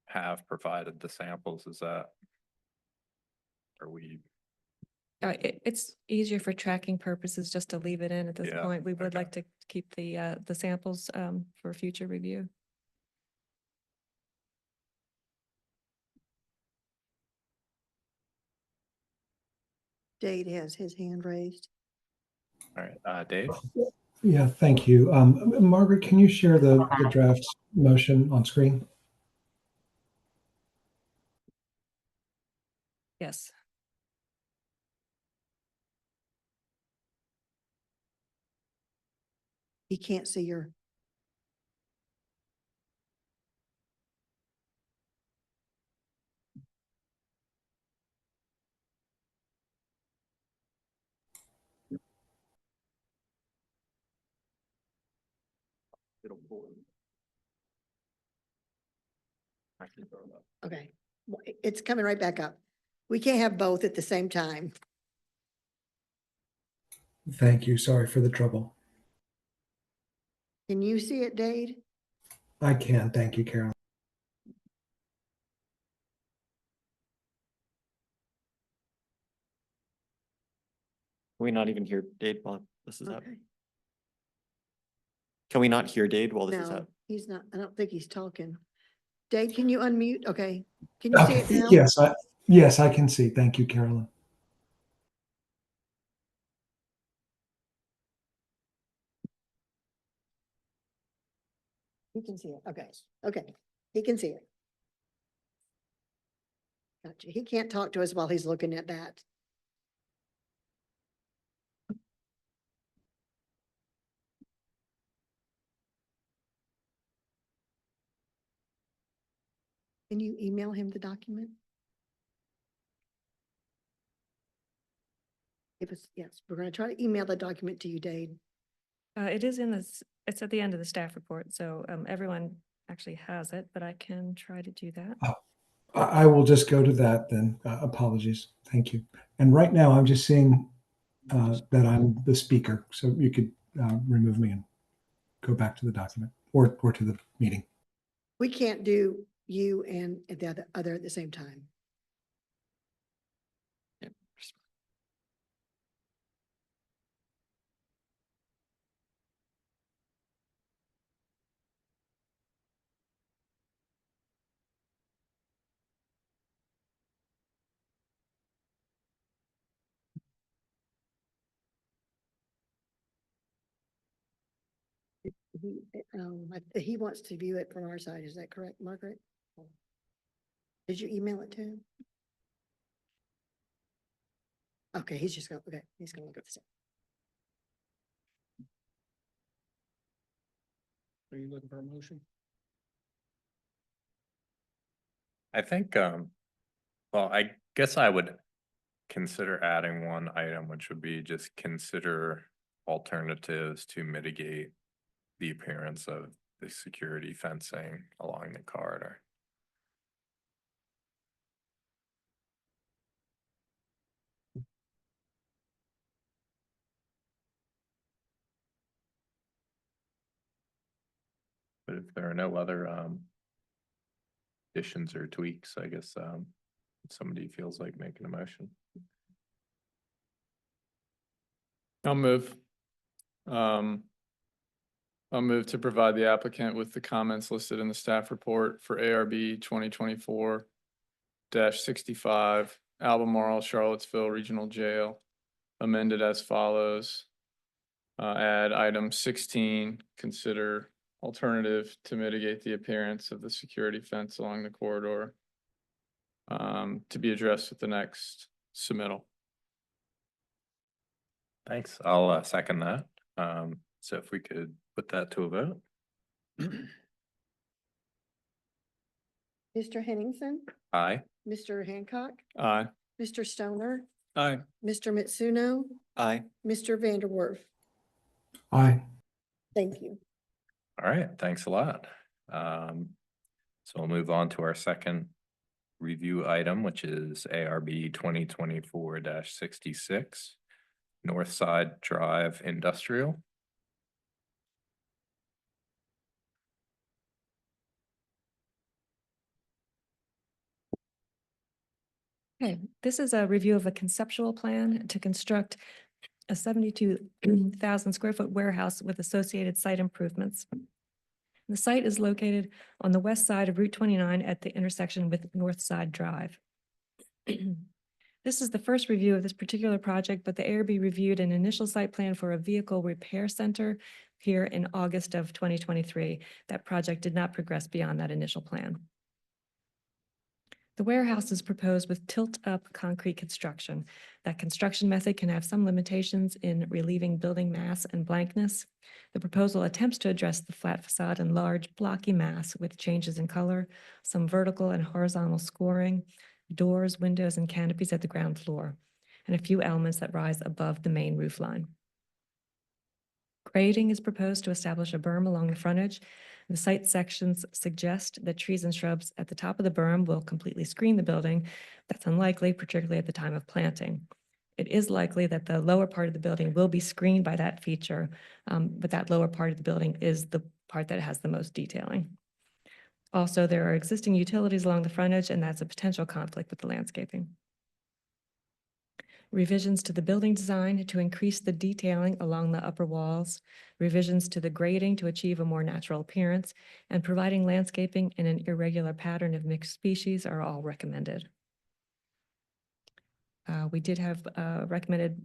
have provided the samples, is that? Are we, It's easier for tracking purposes just to leave it in at this Yeah, point. We would okay. like to keep the samples for future review. Dade has his hand raised. all right, Dave? Yeah, thank you. Margaret, can you share the draft motion on screen? Yes. He can't see your, okay. Well, it's coming right back up. We can't have both at the same time. Thank you. Sorry for the trouble. Can you see it, Dade? I can. Thank you, Carolyn. Can we not even hear Dade while this is up? Okay. Can we not hear Dade while this is No, up? he's not. I don't think he's talking. Dade, can you unmute? Okay. Can you see it Okay, now? yes, I can see. Thank you, Carolyn. He can see it. Okay. Okay. He can see it. Gotcha. He can't talk to us while he's looking at that. Can you email him the document? Yes, we're going to try to email the document to you, Dade. It is in this, it's at the end of the staff report, so everyone actually has it, but I can try to do that. I will just go to that then. Apologies. Thank you. And right now I'm just seeing that I'm the speaker, so you could remove me and go back to the document or to the meeting. We can't do you and the other at the same time. Yeah. He wants to view it from our side. Is that correct, Margaret? Did you email it to him? Okay, he's just going, okay, he's gonna look at this. Are you looking for a motion? I think, well, I guess I would consider adding one item, which would be just consider alternatives to mitigate the appearance of the security fencing along the corridor. But if there are no other, additions or tweaks, I guess, if somebody feels like making a motion. I'll move. I'll move to provide the applicant with the comments listed in the staff report for ARB 2024-65, Albemarle, Charlottesville Regional Jail, amended as follows. Add item 16, consider alternative to mitigate the appearance of the security fence along the corridor, to be addressed with the next submittal. Thanks. I'll second that. So if we could put that to a vote. Mr. Henningsen, Aye. Mr. Hancock, Aye. Mr. Stoner, Aye. Mr. Mitsuno, Aye. Mr. Vanderwerf. Aye. Thank you. All right, thanks a lot. So we'll move on to our second review item, which is ARB 2024-66, North Side Drive Industrial. Okay, this is a review of a conceptual plan to construct a 72,000 square foot warehouse with associated site improvements. The site is located on the west side of Route 29 at the intersection with North Side Drive. This is the first review of this particular project, but the ARB reviewed an initial site plan for a vehicle repair center here in August of 2023. That project did not progress beyond that initial plan. The warehouse is proposed with tilt-up concrete construction. That construction method can have some limitations in relieving building mass and blankness. The proposal attempts to address the flat facade and large blocky mass with changes in color, some vertical and horizontal scoring, doors, windows, and canopies at the ground floor, and a few elements that rise above the main roof line. Grading is proposed to establish a berm along the frontage. The site sections suggest that trees and shrubs at the top of the berm will completely screen the building. That's unlikely, particularly at the time of planting. It is likely that the lower part of the building will be screened by that feature, but that lower part of the building is the part that has the most detailing. Also, there are existing utilities along the frontage, and that's a potential conflict with the landscaping. Revisions to the building design to increase the detailing along the upper walls, revisions to the grading to achieve a more natural appearance, and providing landscaping in an irregular pattern of mixed species are all recommended. We did have recommended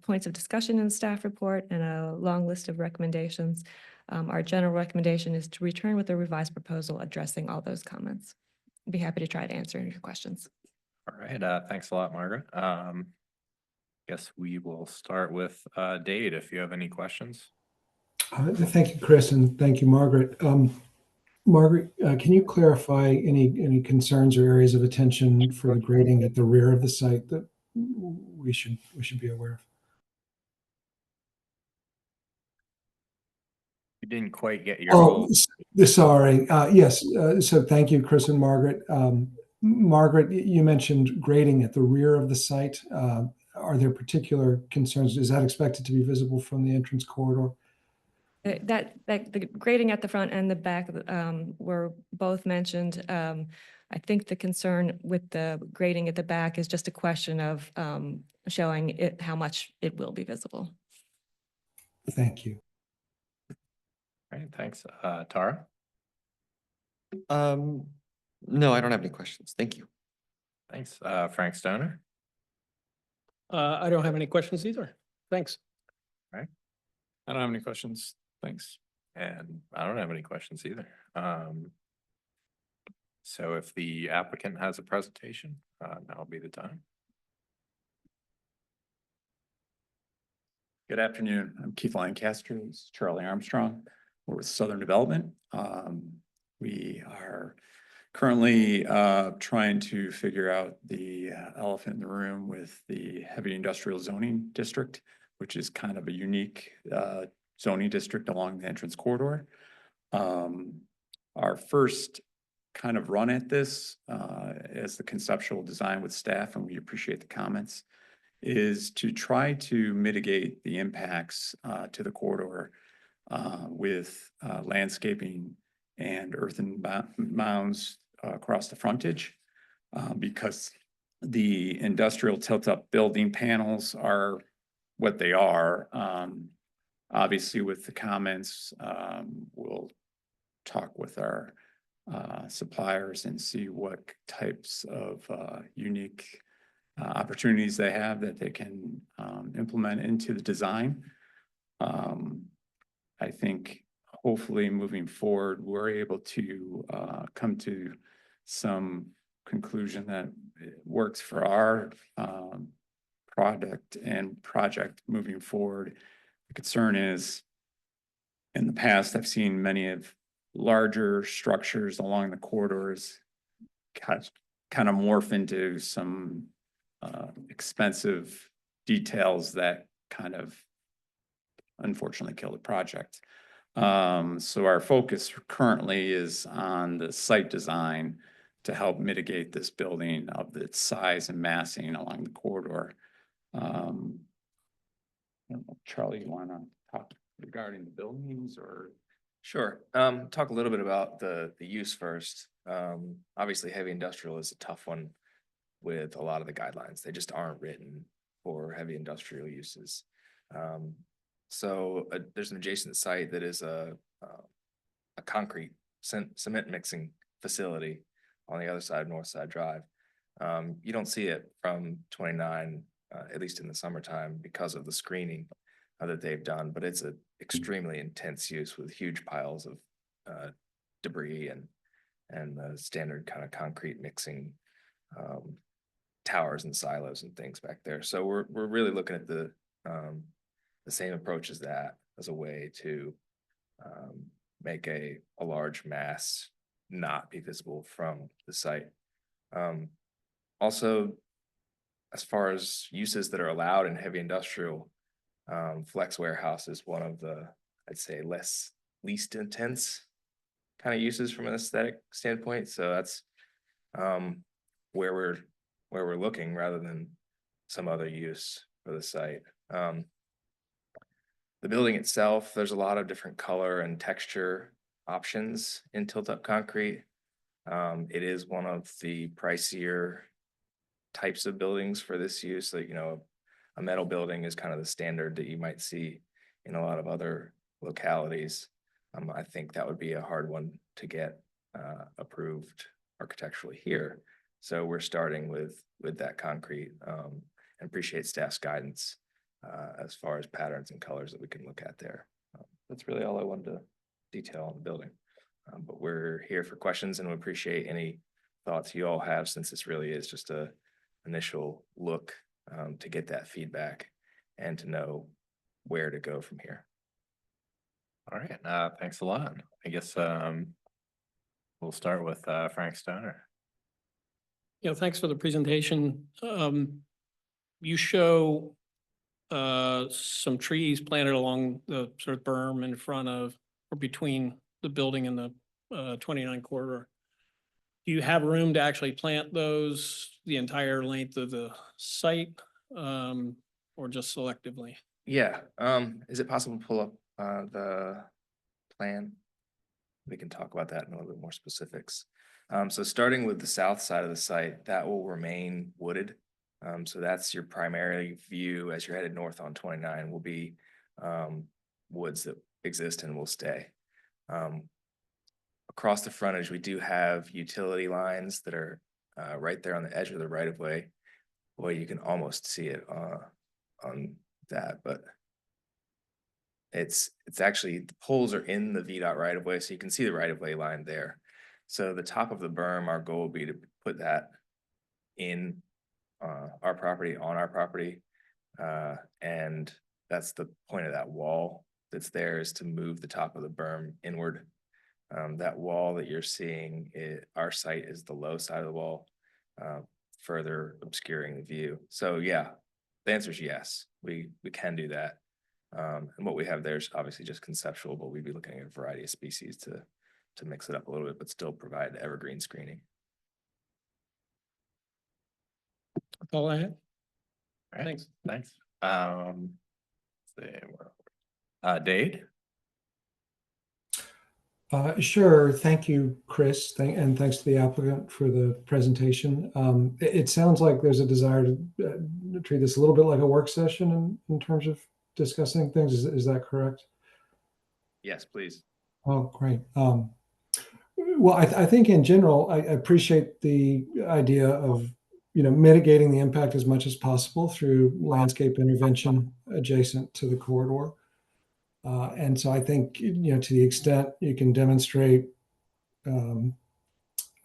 points of discussion in the staff report and a long list of recommendations. Our general recommendation is to return with a revised proposal addressing all those comments. I'd be happy to try to answer any questions. All right, thanks a lot, Margaret. Guess we will start with Dade, if you have any questions. Thank you, Chris, and thank you, Margaret. Margaret, can you clarify any concerns or areas of attention for the grading at the rear of the site that we should be aware of? You didn't quite get your Oh, whole. sorry. Yes. So thank you, Chris and Margaret. Margaret, you mentioned grading at the rear of the site. Are there particular concerns? Is that expected to be visible from the entrance corridor? That the grading at the front and the back were both mentioned. I think the concern with the grading at the back is just a question of showing it how much it will be visible. Thank you. All right, thanks. Tara? No, I don't have any questions. Thank you. Thanks. Frank Stoner? I don't have any questions either. Thanks. I don't have any questions. Thanks. And I don't have any questions either. So if the applicant has a presentation, that'll be the time. Good afternoon. I'm Keith Lancaster. This is Charlie Armstrong. We're with Southern Development. We are currently trying to figure out the elephant in the room with the heavy industrial zoning district, which is kind of a unique zoning district along the entrance corridor. Our first kind of run at this as the conceptual design with staff, and we appreciate the comments, is to try to mitigate the impacts to the corridor with landscaping and earthen mounds across the frontage, because the industrial tilt-up building panels are what they are. Obviously, with the comments, we'll talk with our suppliers and see what types of unique opportunities they have that they can implement into the design. I think hopefully moving forward, we're able to come to some conclusion that works for our product and project moving forward. The concern is, in the past, I've seen many of larger structures along the corridors kind of morph into some expensive details that kind of unfortunately kill the project. So our focus currently is on the site design to help mitigate this building of its size and massing along the corridor. I don't know, Charlie, you want to talk regarding the buildings or? Sure. Talk a little bit about the use first. Obviously, heavy industrial is a tough one with a lot of the guidelines. They just aren't written for heavy industrial uses. So there's an adjacent site that is a concrete cement mixing facility on the other side of North Side Drive. You don't see it from 29, at least in the summertime, because of the screening that they've done, but it's an extremely intense use with huge piles of debris and the standard kind of concrete mixing towers and silos and things back there. So we're really looking at the same approach as that as a way to make a large mass not be visible from the site. Also, as far as uses that are allowed in heavy industrial, flex warehouse is one of the, I'd say, least intense kind of uses from an aesthetic standpoint. So that's where we're looking rather than some other use for the site. The building itself, there's a lot of different color and texture options in tilt-up concrete. It is one of the pricier types of buildings for this use. Like, a metal building is kind of the standard that you might see in a lot of other localities. I think that would be a hard one to get approved architecturally here. So we're starting with that concrete and appreciate staff's guidance as far as patterns and colors that we can look at there. That's really all I wanted to detail on the building. But we're here for questions and we appreciate any thoughts you all have, since this really is just a initial look to get that feedback and to know where to go from here. All right, thanks a lot. I guess we'll start with Frank Stoner. Thanks for the presentation. You show some trees planted along the sort of berm in front of or between the building and the 29 corridor. Do you have room to actually plant those the entire length of the site or just selectively? Yeah, is it possible to pull up the plan? We can talk about that in a little bit more specifics. So starting with the south side of the site, that will remain wooded. So that's your primary view as you're headed north on 29 will be woods that exist and will stay. Across the frontage, we do have utility lines that are right there on the edge of the right of way. Boy, you can almost see it on that, but it's actually, the poles are in the VDOT right of way, so you can see the right of way line there. So the top of the berm, our goal would be to put that in our property, on our property. And that's the point of that wall that's there, is to move the top of the berm inward. That wall that you're seeing, our site is the low side of the wall, further obscuring the view. So yeah, the answer is yes, we can do that. And what we have there is obviously just conceptual, but we'd be looking at a variety of species to mix it up a little bit, but still provide evergreen screening. That's all I have. All right, Thanks. Thanks. Dade? Sure. Thank you, Chris. And thanks to the applicant for the presentation. It sounds like there's a desire to treat this a little bit like a work session in terms of discussing things. Is that correct? Yes, please. Oh, great. Well, I think in general, I appreciate the idea of, mitigating the impact as much as possible through landscape intervention adjacent to the corridor. And so I think, to the extent you can demonstrate through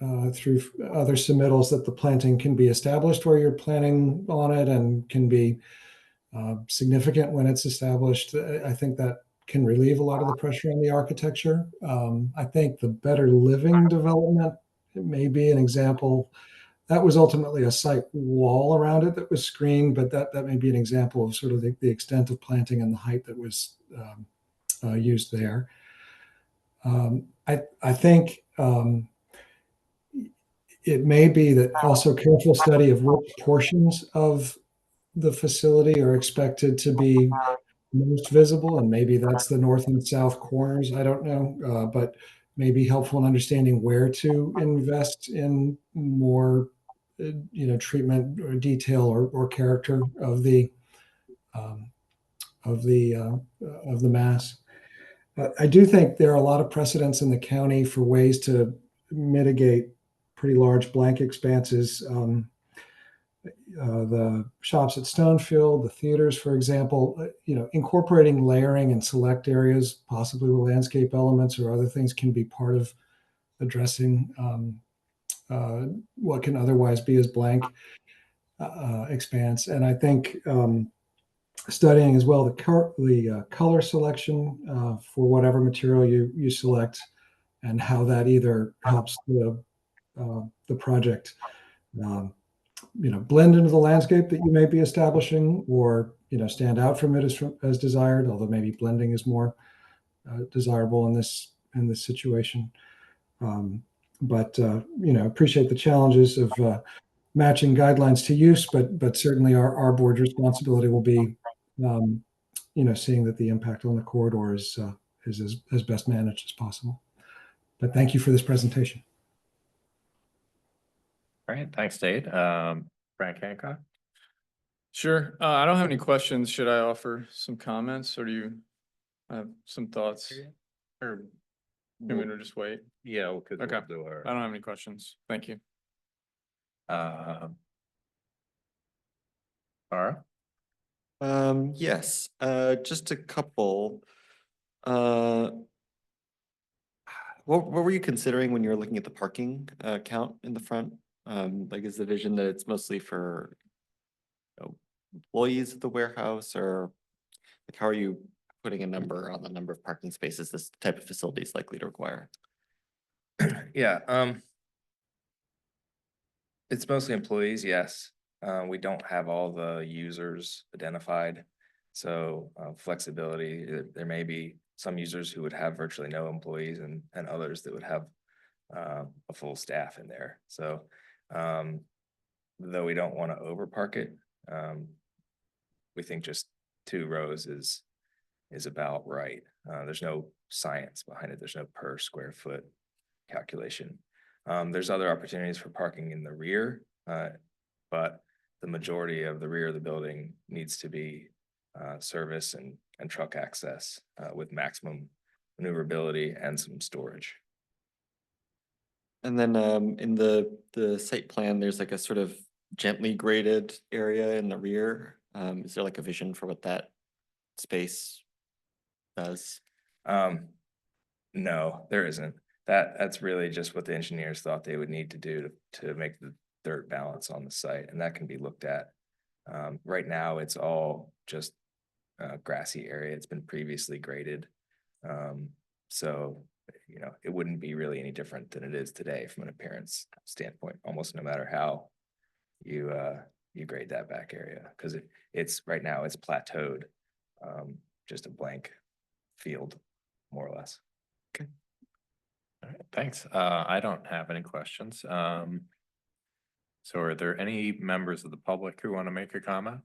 other submittals that the planting can be established where you're planning on it and can be significant when it's established, I think that can relieve a lot of the pressure on the architecture. I think the better living development may be an example. That was ultimately a site wall around it that was screened, but that may be an example of sort of the extent of planting and the height that was used there. I think it may be that also careful study of which portions of the facility are expected to be most visible, and maybe that's the north and south corners. I don't know, but maybe helpful in understanding where to invest in more, treatment or detail or character um, of the mass. I do think there are a lot of precedents in the county for ways to mitigate pretty large blank expanses. The shops at Stonefield, the theaters, for example, incorporating layering and select areas, possibly with landscape elements or other things, can be part of addressing what can otherwise be as blank expanse. And I think studying as well the color selection for whatever material you select, and how that either helps the project blend into the landscape that you may be establishing, or stand out from it as desired, although maybe blending is more desirable in this situation. But appreciate the challenges of matching guidelines to use, but certainly our board's responsibility will be seeing that the impact on the corridor is as best managed as possible. But thank you for this presentation. All right, thanks, Dade. Frank Hancock? Sure. I don't have any questions. Should I offer some comments, or do you have some thoughts? Or You want me to just wait? yeah, because Okay. we'll do I don't have any questions. Thank you. Tara? Yes, just a couple. Uh, what were you considering when you were looking at the parking count in the front? Like, is the vision that it's mostly for employees at the warehouse, or like how are you putting a number on the number of parking spaces this type of facility is likely to require? Yeah, it's mostly employees, yes. We don't have all the users identified. So flexibility, there may be some users who would have virtually no employees, and others that would have a full staff in there. So though we don't want to overpark it, we think just 2 rows is about right. There's no science behind it. There's no per square foot calculation. There's other opportunities for parking in the rear, but the majority of the rear of the building needs to be service and truck access with maximum maneuverability and some storage. And then in the site plan, there's like a sort of gently graded area in the rear. Is there like a vision for what that space does? No, there isn't. That's really just what the engineers thought they would need to do to make the dirt balance on the site, and that can be looked at. Right now, it's all just grassy area. It's been previously graded. So, it wouldn't be really any different than it is today from an appearance standpoint, almost no matter how you grade that back area, because it's right now it's plateaued, just a blank field, more or less. All right, thanks. I don't have any questions. So are there any members of the public who want to make a comment?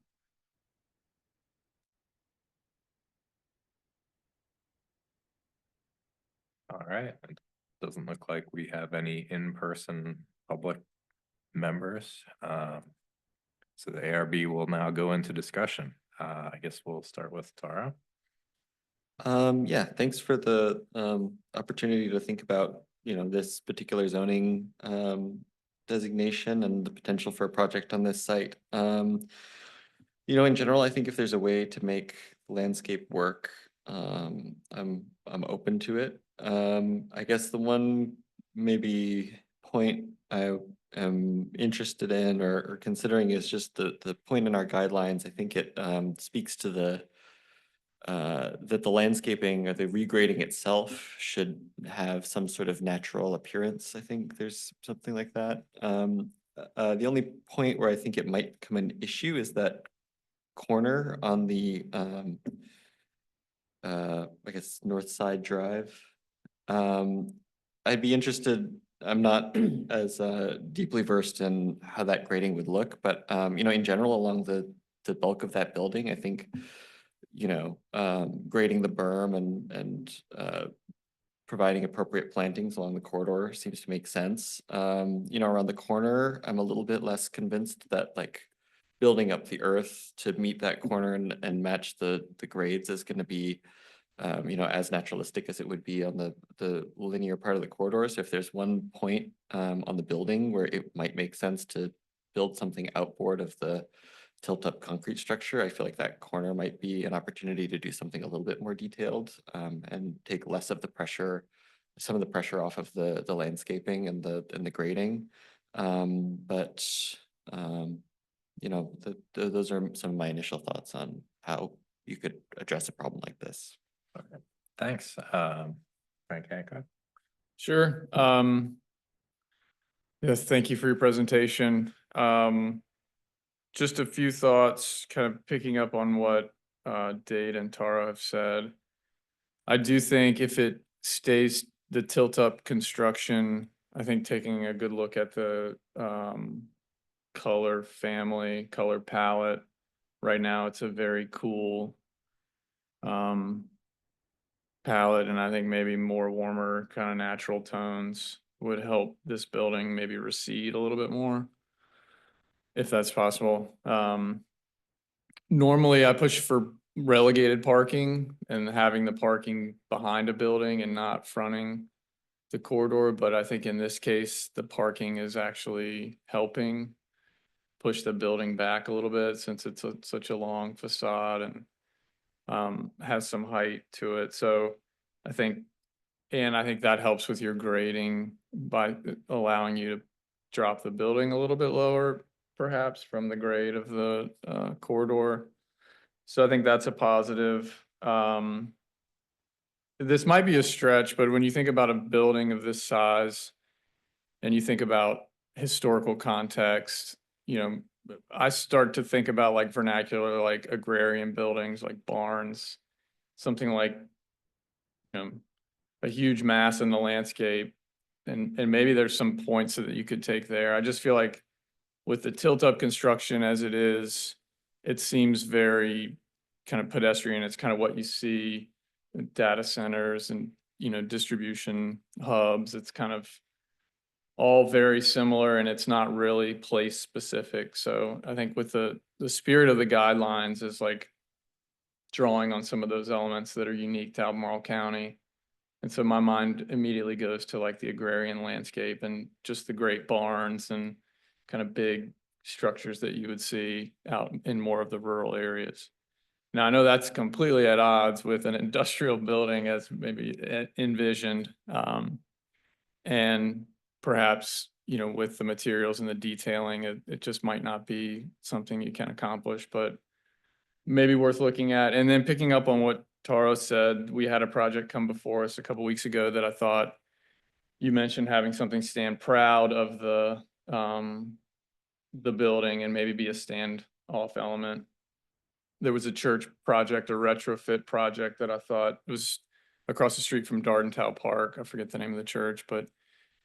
All right, it doesn't look like we have any in-person public members. So the ARB will now go into discussion. I guess we'll start with Tara. Yeah, thanks for the opportunity to think about, this particular zoning designation and the potential for a project on this site. In general, I think if there's a way to make landscape work, I'm open to it. I guess the one maybe point I am interested in or considering is just the point in our guidelines. I think it speaks to the that the landscaping or the regrading itself should have some sort of natural appearance. I think there's something like that. The only point where I think it might become an issue is that corner on the I guess North Side Drive. I'd be interested, I'm not as deeply versed in how that grading would look, but you know, in general, along the bulk of that building, I think, you know, grading the berm and providing appropriate plantings along the corridor seems to make sense. You know, around the corner, I'm a little bit less convinced that like building up the earth to meet that corner and match the grades is gonna be you know, as naturalistic as it would be on the linear part of the corridor. So if there's one point on the building where it might make sense to build something outboard of the tilt-up concrete structure, I feel like that corner might be an opportunity to do something a little bit more detailed and take less of the pressure, some of the pressure off of the landscaping and the grading. But you know, those are some of my initial thoughts on how you could address a problem like this. Okay, thanks. Frank Hancock. Sure. Yes, thank you for your presentation. Just a few thoughts, kind of picking up on what Dade and Tara have said. I do think if it stays the tilt-up construction, I think taking a good look at the color family, color palette. Right now, it's a very cool palette, and I think maybe more warmer, kind of natural tones would help this building maybe recede a little bit more, if that's possible. Normally I push for relegated parking and having the parking behind a building and not fronting the corridor, but I think in this case, the parking is actually helping push the building back a little bit since it's such a long facade and has some height to it. So I think that helps with your grading by allowing you to drop the building a little bit lower, perhaps from the grade of the corridor. So I think that's a positive. This might be a stretch, but when you think about a building of this size and you think about historical context, you know, I start to think about like vernacular, like agrarian buildings, like barns, something like, you know, a huge mass in the landscape. And maybe there's some points that you could take there. I just feel like with the tilt-up construction as it is, it seems very kind of pedestrian. It's kind of what you see in data centers and, you know, distribution hubs. It's kind of all very similar and it's not really place specific. So I think with the spirit of the guidelines is like drawing on some of those elements that are unique to Albemarle County. And so my mind immediately goes to like the agrarian landscape and just the great barns and kind of big structures that you would see out in more of the rural areas. Now, I know that's completely at odds with an industrial building as maybe envisioned. And perhaps, you know, with the materials and the detailing, it just might not be something you can accomplish, but maybe worth looking at. And then picking up on what Taro said, we had a project come before us a couple weeks ago that I thought you mentioned having something stand proud of the building and maybe be a stand-off element. There was a church project, a retrofit project that I thought was across the street from Dardentown Park. I forget the name of the church, but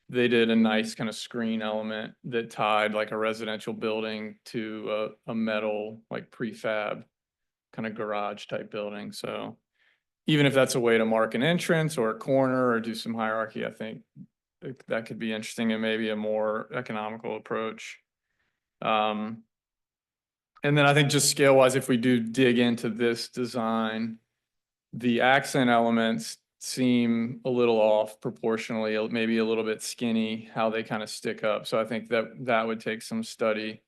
they did a nice kind of screen element that tied like a residential building to a metal like prefab kind of garage type building. So even if that's a way to mark an entrance or a corner or do some hierarchy, I think that could be interesting and maybe a more economical approach. And then I think just scale wise, if we do dig into this design, the accent elements seem a little off proportionally, maybe a little bit skinny, how they kind of stick up. So I think that would take some study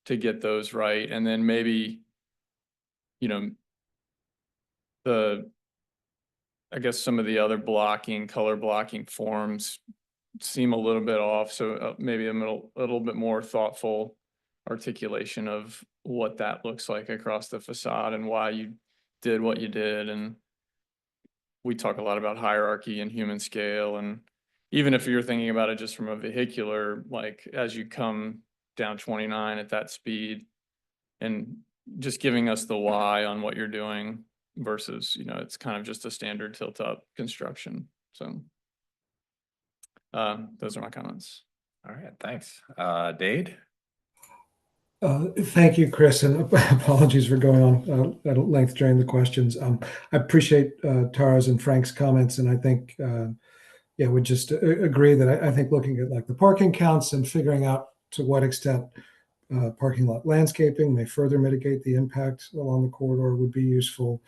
to get those right. And then maybe, you know, I guess some of the other color blocking forms seem a little bit off. So maybe a little bit more thoughtful articulation of what that looks like across the facade and why you did what you did, and we talk a lot about hierarchy and human scale, and even if you're thinking about it just from a vehicular, like as you come down 29 at that speed, and just giving us the why on what you're doing versus, it's kind of just a standard tilt up construction. So those are my comments. All right, thanks. Dade? Thank you, Chris, and apologies for going on at length during the questions. I appreciate Tara's and Frank's comments, and I think, yeah, would just agree that I think looking at like the parking counts and figuring out to what extent parking lot landscaping may further mitigate the impact along the corridor would be useful.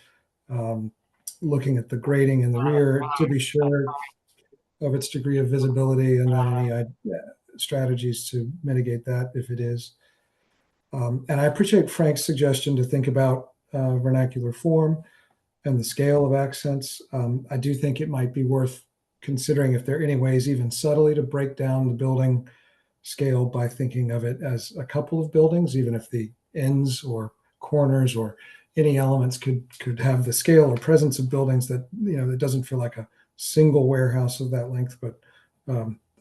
Looking at the grading in the rear to be sure of its degree of visibility, and then any strategies to mitigate that if it is. And I appreciate Frank's suggestion to think about vernacular form and the scale of accents. I do think it might be worth considering if there are any ways, even subtly, to break down the building scale by thinking of it as a couple of buildings, even if the ends or corners or any elements could have the scale or presence of buildings that, it doesn't feel like a single warehouse of that length, but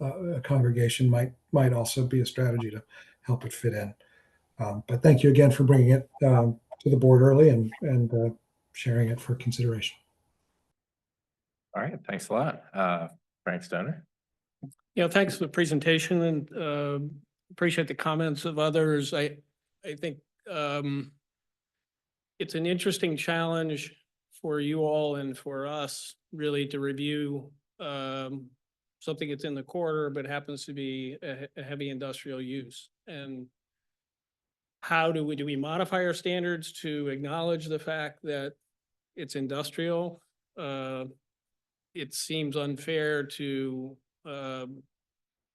a congregation might also be a strategy to help it fit in. But thank you again for bringing it to the board early and sharing it for consideration. All right, thanks a lot. Frank Stoner? Thanks for the presentation and appreciate the comments of others. I think it's an interesting challenge for you all and for us really to review something that's in the corridor but happens to be a heavy industrial use. And how do we modify our standards to acknowledge the fact that it's industrial? It seems unfair to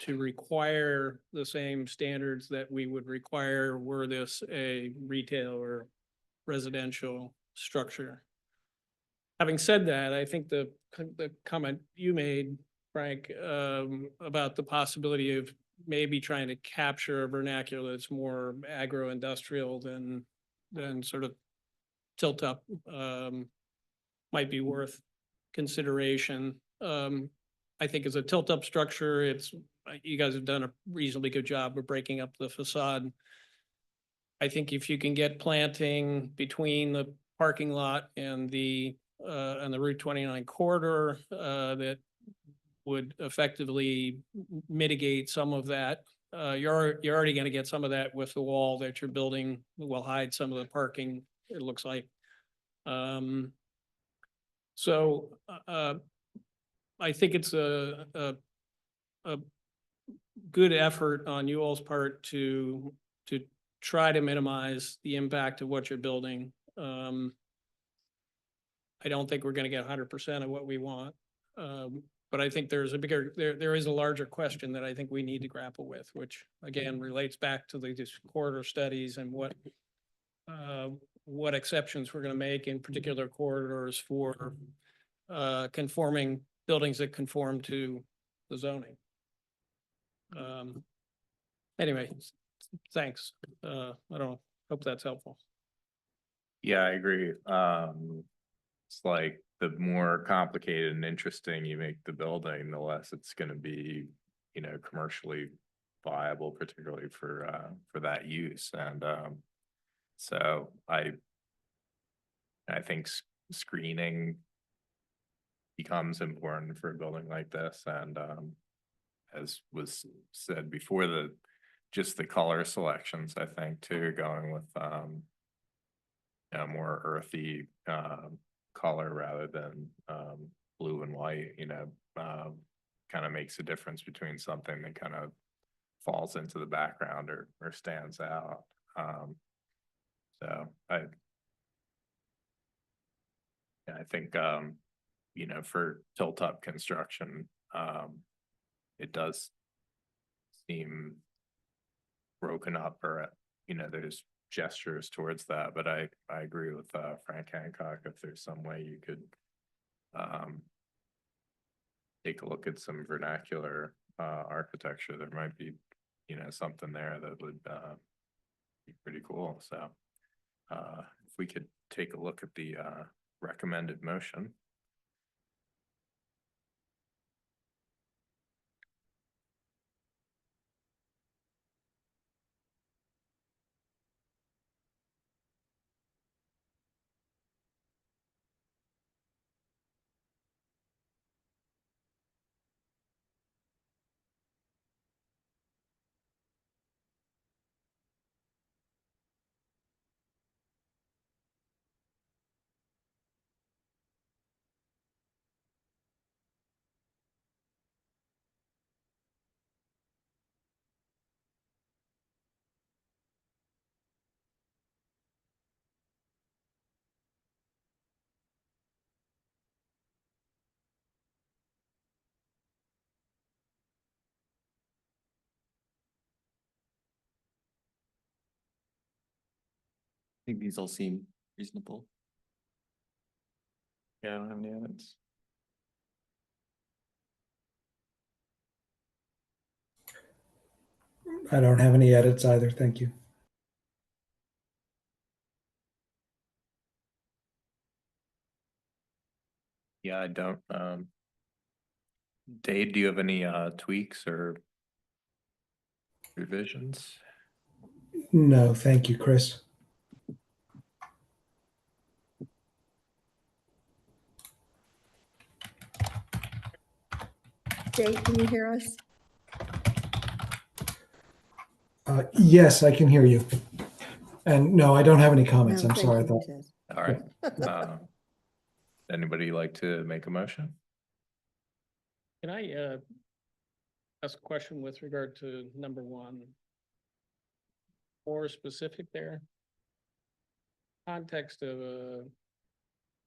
require the same standards that we would require were this a retail or residential structure. Having said that, I think the comment you made, Frank, about the possibility of maybe trying to capture a vernacular that's more agro-industrial than sort of tilt up might be worth consideration. I think as a tilt up structure, you guys have done a reasonably good job of breaking up the facade. I think if you can get planting between the parking lot and the Route 29 corridor, that would effectively mitigate some of that. You're already going to get some of that with the wall that you're building will hide some of the parking, it looks like. So I think it's a good effort on you all's part to try to minimize the impact of what you're building. I don't think we're going to get 100% of what we want. But I think there's there is a larger question that I think we need to grapple with, which again relates back to these corridor studies and what exceptions we're going to make in particular corridors for conforming buildings that conform to the zoning. Anyway, thanks. I don't know. Hope that's helpful. Yeah, I agree. It's like the more complicated and interesting you make the building, the less it's going to be, commercially viable, particularly for that use. And so I think screening becomes important for a building like this. And as was said before, just the color selections, I think too, going with more earthy color rather than blue and white, kind of makes a difference between something that kind of falls into the background or stands out. So I think for tilt up construction, it does seem broken up, or there's gestures towards that, but I agree with Frank Hancock. If there's some way you could take a look at some vernacular architecture, there might be something there that would be pretty cool. So if we could take a look at the recommended motion. I think these all seem reasonable. Yeah, I don't have any edits. I don't have any edits either. Thank you. Yeah, I don't, Dave, do you have any tweaks or revisions? No, thank you, Chris. Dave, can you hear us? Yes, I can hear you. And no, I don't have any comments. No, I'm thank sorry. I you, thought, he says. All right. Anybody like to make a motion? Can I ask a question with regard to number one? More specific there? Context of a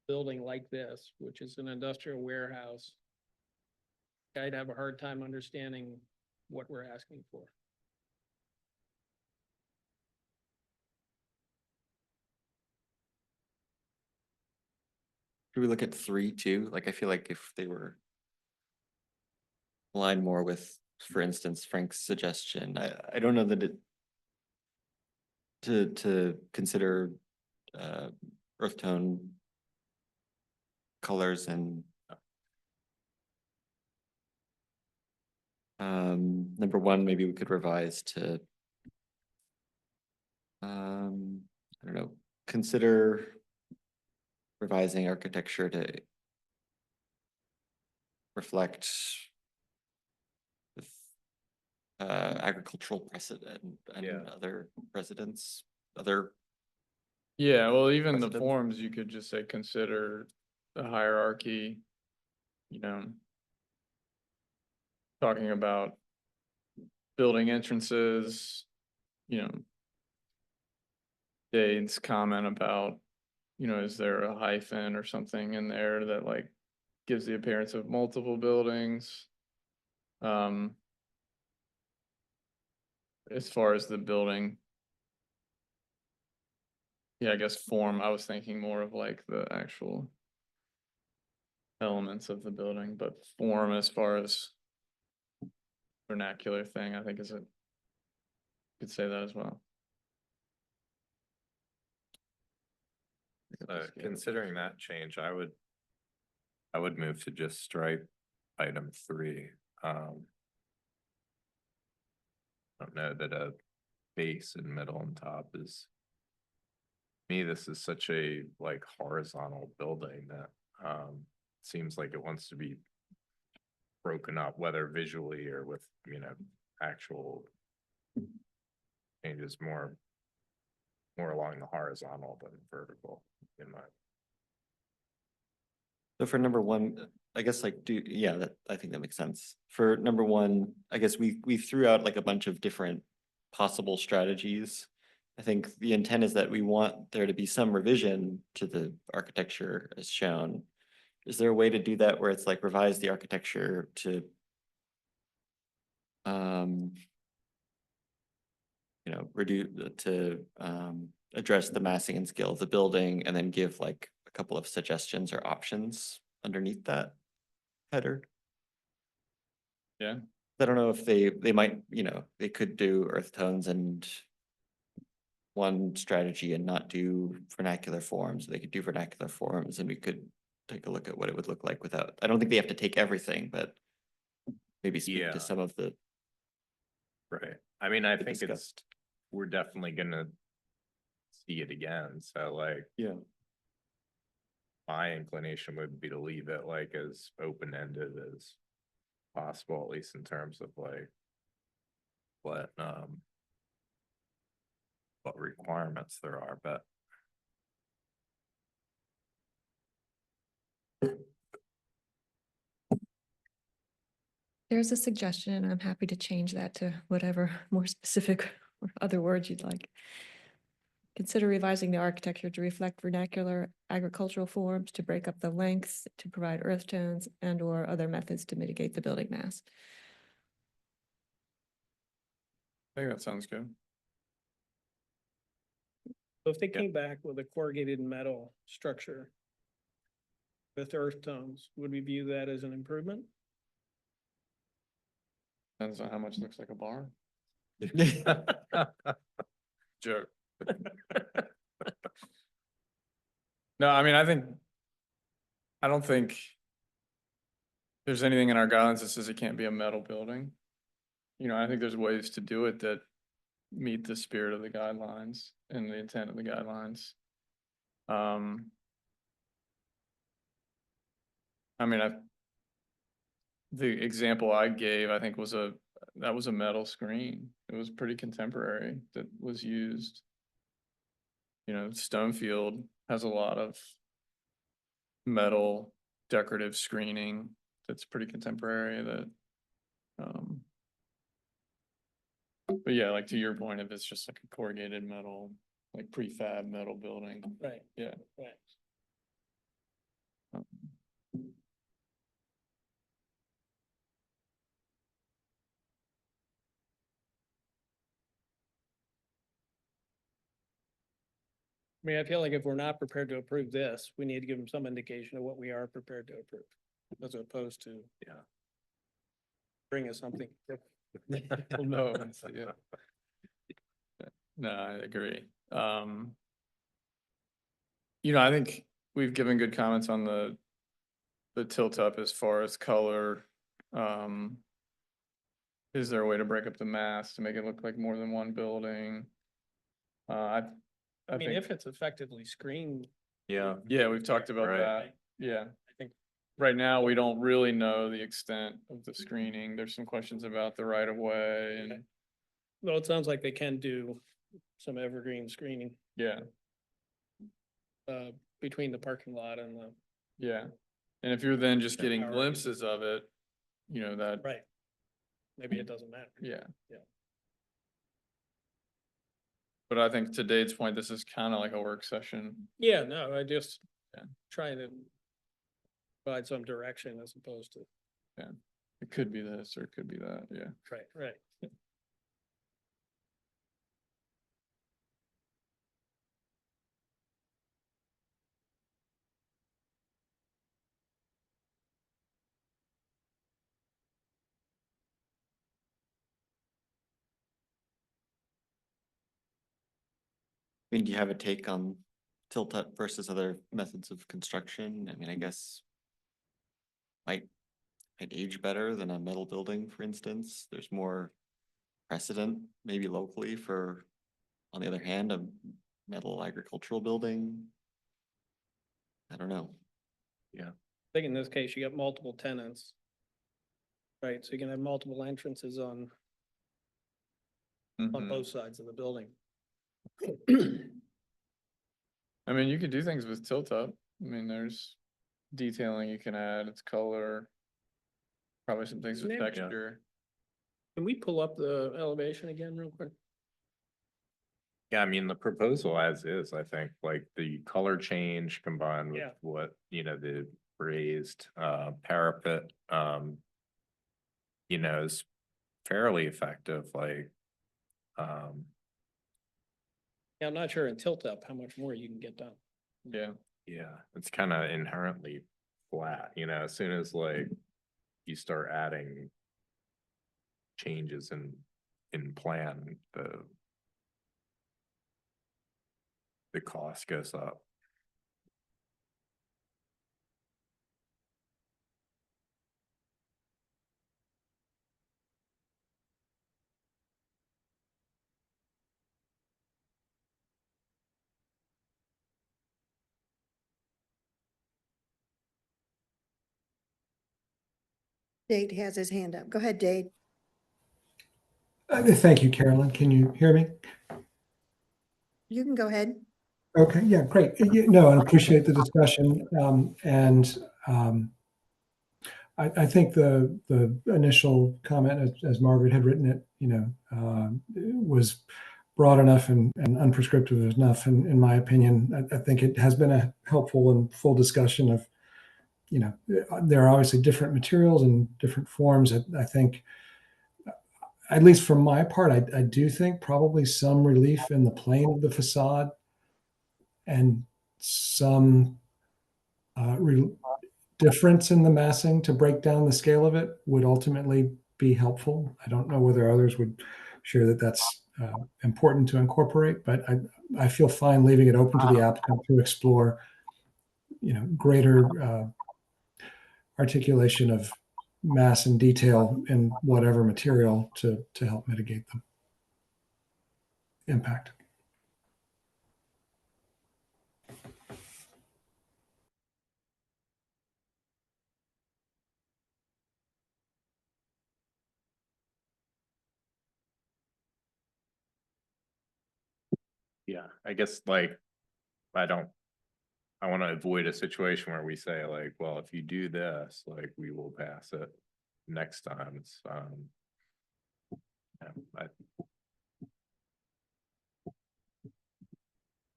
building like this, which is an industrial warehouse. I'd have a hard time understanding what we're asking for. Should we look at 3 too? Like, I feel like if they were aligned more with, for instance, Frank's suggestion, I don't know that it to consider earth tone colors and number one, maybe we could revise to I don't know, consider revising architecture to reflect agricultural precedent and Yeah. other residents, other Yeah, well, even the Precedent. forms, you could just say, consider the hierarchy, you know. Talking about building entrances, you know. Dave's comment about, you know, is there a hyphen or something in there that like gives the appearance of multiple buildings? As far as the building. Yeah, I guess form, I was thinking more of like the actual elements of the building, but form as far as vernacular thing, I think is a, could say that as well. Considering that change, I would move to just strike item 3. I don't know that a base and middle and top is. Me, this is such a like horizontal building that seems like it wants to be broken up, whether visually or with, you know, actual changes more along the horizontal than vertical in my. So for number one, I guess like I think that makes sense. For number one, I guess we threw out like a bunch of different possible strategies. I think the intent is that we want there to be some revision to the architecture as shown. Is there a way to do that where it's like revise the architecture to you know, reduce to address the massing and scale of the building and then give like a couple of suggestions or options underneath that header? Yeah. I don't know if they might, you know, they could do earth tones and one strategy and not do vernacular forms. They could do vernacular forms and we could take a look at what it would look like without, I don't think they have to take everything, but maybe speak Yeah. to some of the, Right. I mean, I the think it's, discussed. we're definitely gonna see it again, so like. Yeah. My inclination would be to leave it like as open-ended as possible, at least in terms of like what requirements there are, but There's a suggestion, and I'm happy to change that to whatever more specific or other words you'd like. Consider revising the architecture to reflect vernacular agricultural forms, to break up the lengths, to provide earth tones and or other methods to mitigate the building mass. I think that sounds good. So if they came back with a corrugated metal structure with earth tones, would we view that as an improvement? Depends on how much it looks like a barn. Joke. No, I mean, I don't think there's anything in our guidelines that says it can't be a metal building. You know, I think there's ways to do it that meet the spirit of the guidelines and the intent of the guidelines. I mean, the example I gave, I think that was a metal screen. It was pretty contemporary that was used. You know, Stonefield has a lot of metal decorative screening that's pretty contemporary that, but yeah, like to your point, if it's just like a corrugated metal, like prefab metal building, Right, yeah. right. I mean, I feel like if we're not prepared to approve this, we need to give them some indication of what we are prepared to approve, as opposed to. Yeah. Bring us something. Well, no, yeah. No, I agree. You know, I think we've given good comments on the tilt up as far as color. Is there a way to break up the mass to make it look like more than one building? I I mean, think, if it's effectively screened, Yeah. yeah, we've talked about Right. that. Yeah, I think. right now, we don't really know the extent of the screening. There's some questions about the right of way and, Well, it sounds like they can do some evergreen screening, yeah, between the parking lot and the. yeah. And if you're then just The getting power. glimpses of it, you know, that, Right. Maybe it doesn't matter. yeah. Yeah. But I think to Dave's point, this is kind of like a work session. Yeah, no, I just Yeah. trying to provide some direction as opposed to. It could be this or it could be that, yeah. Right, right. I mean, do you have a take on tilt up versus other methods of construction? I mean, I guess might age better than a metal building, for instance. There's more precedent, maybe locally for, on the other hand, a metal agricultural building. I don't know. I think in this case, you got multiple tenants. Right, so you can have multiple entrances on Mhm. both sides of the building. I mean, you could do things with tilt up. I mean, there's detailing you can add, it's color. Probably some things with Yeah. texture. Can we pull up the elevation again real quick? Yeah, I mean, the proposal as is, I think, like the color change combined with Yeah. what, you know, the raised parapet, you know, is fairly effective, like, Yeah, I'm not sure in tilt up how much more you can get done. Yeah, yeah, it's kind of inherently flat, you know, as soon as like you start adding changes in plan, the cost goes up. Dade has his hand up. Go ahead, Dade. Thank you, Carolyn. Can you hear me? You can go ahead. Okay, yeah, great. No, I appreciate the discussion. I think the initial comment, as Margaret had written it, was broad enough and unprescriptive enough, in my opinion. I think it has been a helpful and full discussion of, there are obviously different materials and different forms. I think, at least from my part, I do think probably some relief in the plane of the facade and some difference in the massing to break down the scale of it would ultimately be helpful. I don't know whether others would share that that's important to incorporate, but I feel fine leaving it open to the applicant to explore, greater articulation of mass and detail in whatever material to help mitigate the impact. Yeah, I guess I want to avoid a situation where we say like, well, if you do this, like, we will pass it next time. It's, yeah,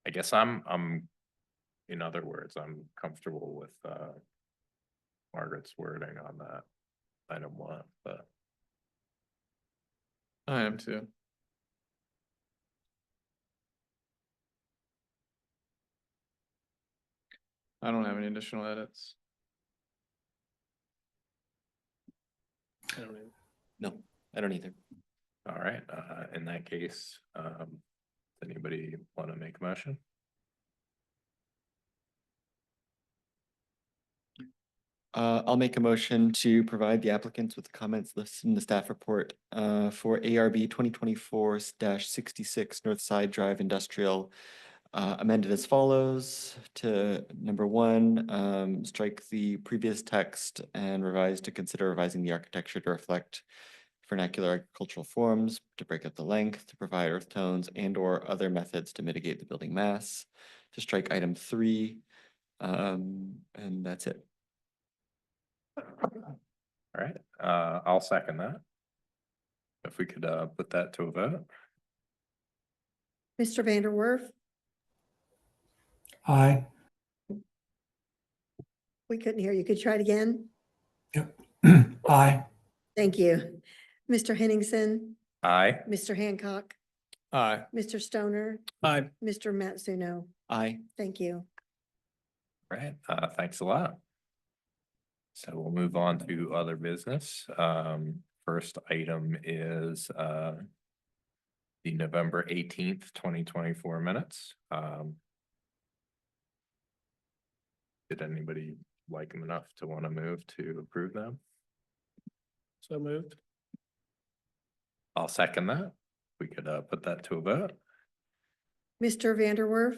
I guess in other words, I'm comfortable with, Margaret's wording on that item 1, but I am too. I don't have any additional edits. I don't know. No, I don't either. all right, in that case, anybody want to make a motion? I'll make a motion to provide the applicants with the comments listed in the staff report for ARB 2024-66 Northside Drive Industrial, amended as follows: to number 1, strike the previous text and revise to consider revising the architecture to reflect vernacular agricultural forms, to break up the length, to provide earth tones and/or other methods to mitigate the building mass, to strike item 3, and that's it. All right, I'll second that. If we could, put that to a vote. Mr. Vanderwerf, Aye. we couldn't hear you. Could you try it again? Yep. Aye. Thank you. Mr. Henningsen, Aye. Mr. Hancock, Aye. Mr. Stoner, Aye. Mr. Matsuno. Aye. Thank you. Right, thanks a lot. So we'll move on to other business. First item is, the November 18th, 2024 minutes. Did anybody like them enough to want to move to approve them? So moved. I'll second that. We could, put that to a vote. Mr. Vanderwerf,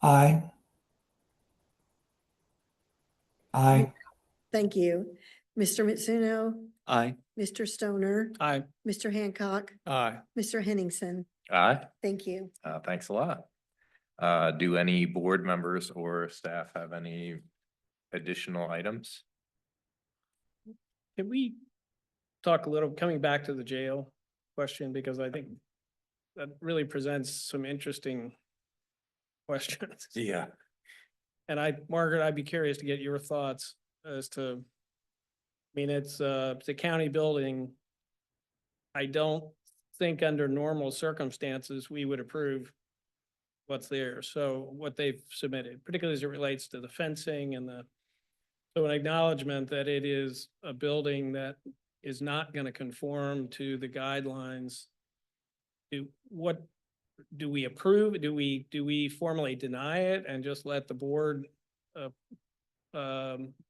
Aye. Aye. thank you. Mr. Matsuno, Aye. Mr. Stoner, Aye. Mr. Hancock, Aye. Mr. Henningsen. Aye. Thank you. Thanks a lot. Do any board members or staff have any additional items? Can we talk a little, coming back to the jail question, because I think that really presents some interesting questions. Yeah. And Margaret, I'd be curious to get your thoughts as to, I mean, it's a county building. I don't think under normal circumstances, we would approve what's there. So what they've submitted, particularly as it relates to the fencing and so an acknowledgement that it is a building that is not going to conform to the guidelines. What do we approve, do we formally deny it and just let the board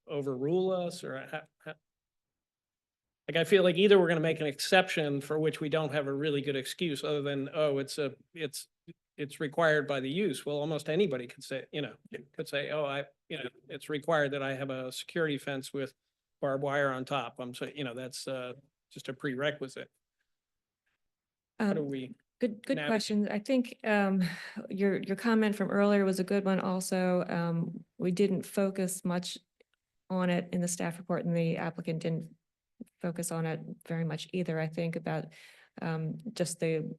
overrule us, or like, I feel like either we're gonna make an exception for which we don't have a really good excuse other than, oh, it's required by the use. Well, almost anybody could say, could say, oh, it's required that I have a security fence with barbed wire on top. I'm saying, that's just a prerequisite. How do Um, we? Good navigate? question. I think your comment from earlier was a good one also. We didn't focus much on it in the staff report, and the applicant didn't focus on it very much either. I think about just the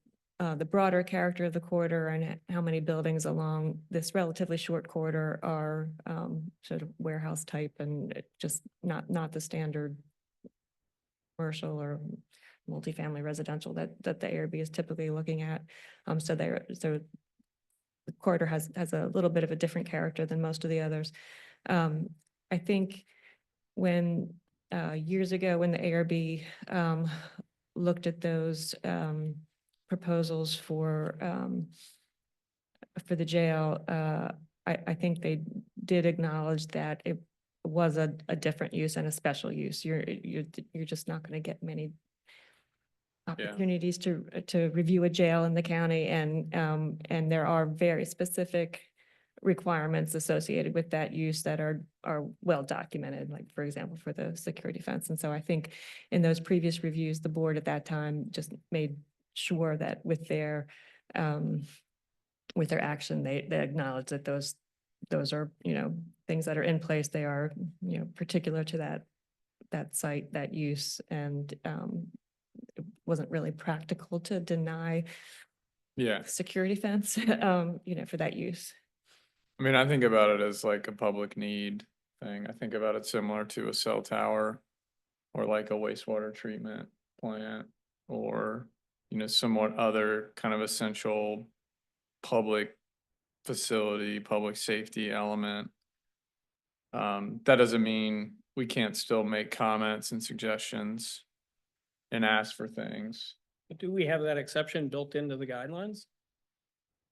broader character of the corridor and how many buildings along this relatively short corridor are sort of warehouse type and just not the standard commercial or multifamily residential that the ARB is typically looking at. So the corridor has a little bit of a different character than most of the others. I think when years ago, when the ARB looked at those proposals for the jail, I think they did acknowledge that it was a different use and a special use. You're just not going to get many opportunities to review a jail in the county, and there are very specific requirements associated with that use that are well documented, like, for example, for the security fence. And so I think in those previous reviews, the board at that time just made sure that with their action, they acknowledge that those are, things that are in place. They are, particular to that site, that use, and it wasn't really practical to deny Yeah. security fence, for that use. I mean, I think about it as like a public need thing. I think about it similar to a cell tower or like a wastewater treatment plant or, somewhat other kind of essential public facility, public safety element. That doesn't mean we can't still make comments and suggestions and ask for things. Do we have that exception built into the guidelines?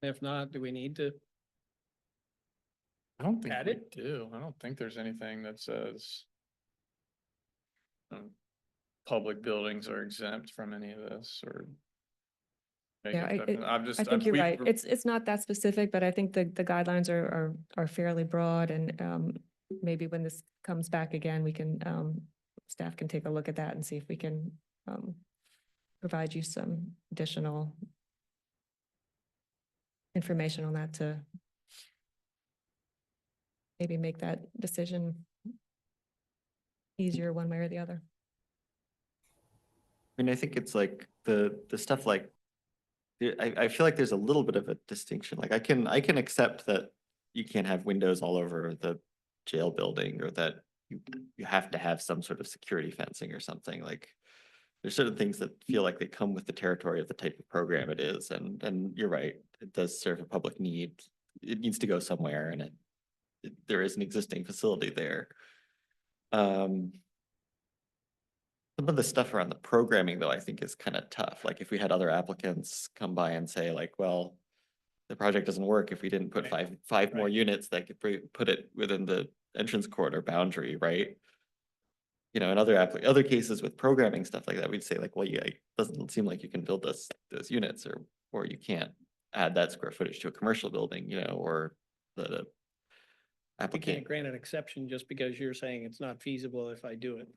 If not, do we need to? I don't think Add we it? do. I don't think there's anything that says public buildings are exempt from any of this or. make Yeah, exceptions. I think you're right. It's not that specific, but I think the guidelines are fairly broad, and maybe when this comes back again, we can, staff can take a look at that and see if we can provide you some additional information on that to maybe make that decision easier one way or the other. I mean, I think it's like the stuff like, I feel like there's a little bit of a distinction. Like I can accept that you can't have windows all over the jail building, or that you have to have some sort of security fencing or something. Like there's certain things that feel like they come with the territory of the type of program it is. And you're right, it does serve a public need. It needs to go somewhere, and there is an existing facility there. Some of the stuff around the programming, though, I think is kind of tough. Like if we had other applicants come by and say like, well, the project doesn't work if we didn't put five more units that could put it within the entrance corridor boundary, right? In other cases with programming stuff like that, we'd say like, well, yeah, it doesn't seem like you can build those units, or you can't add that square footage to a commercial building, or the We applicant. can't grant an exception just because you're saying it's not feasible if I do it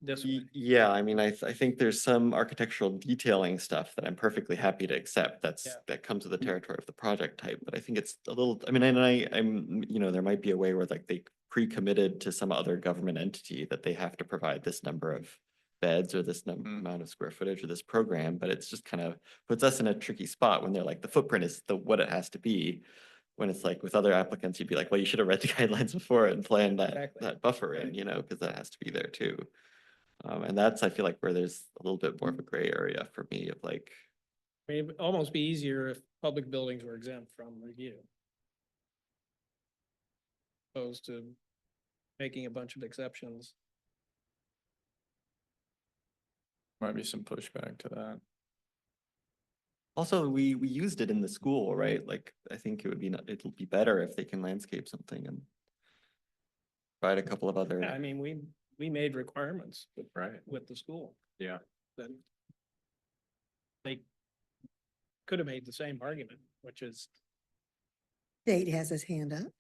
this way. Yeah, I mean, I think there's some architectural detailing stuff that I'm perfectly happy to accept. That comes with the territory of the project type, but I think it's a little, I mean, and I'm, there might be a way where like they pre-committed to some other government entity that they have to provide this number of beds or this amount of square footage or this program, but it's just kind of puts us in a tricky spot when they're like, the footprint is what it has to be. When it's like with other applicants, you'd be like, well, you should have read the guidelines before and planned that buffer in, because that has to be there too. And that's, I feel like, where there's a little bit more of a gray area for me of like. I mean, it'd almost be easier if public buildings were exempt from review. Opposed to making a bunch of exceptions. Might be some pushback to that. Also, we used it in the school, right? Like, I think it'll be better if they can landscape something and provide a couple of other. Yeah, I mean, we made requirements Right. with the school. Yeah. Then they could have made the same argument, which is Nate has his hand up.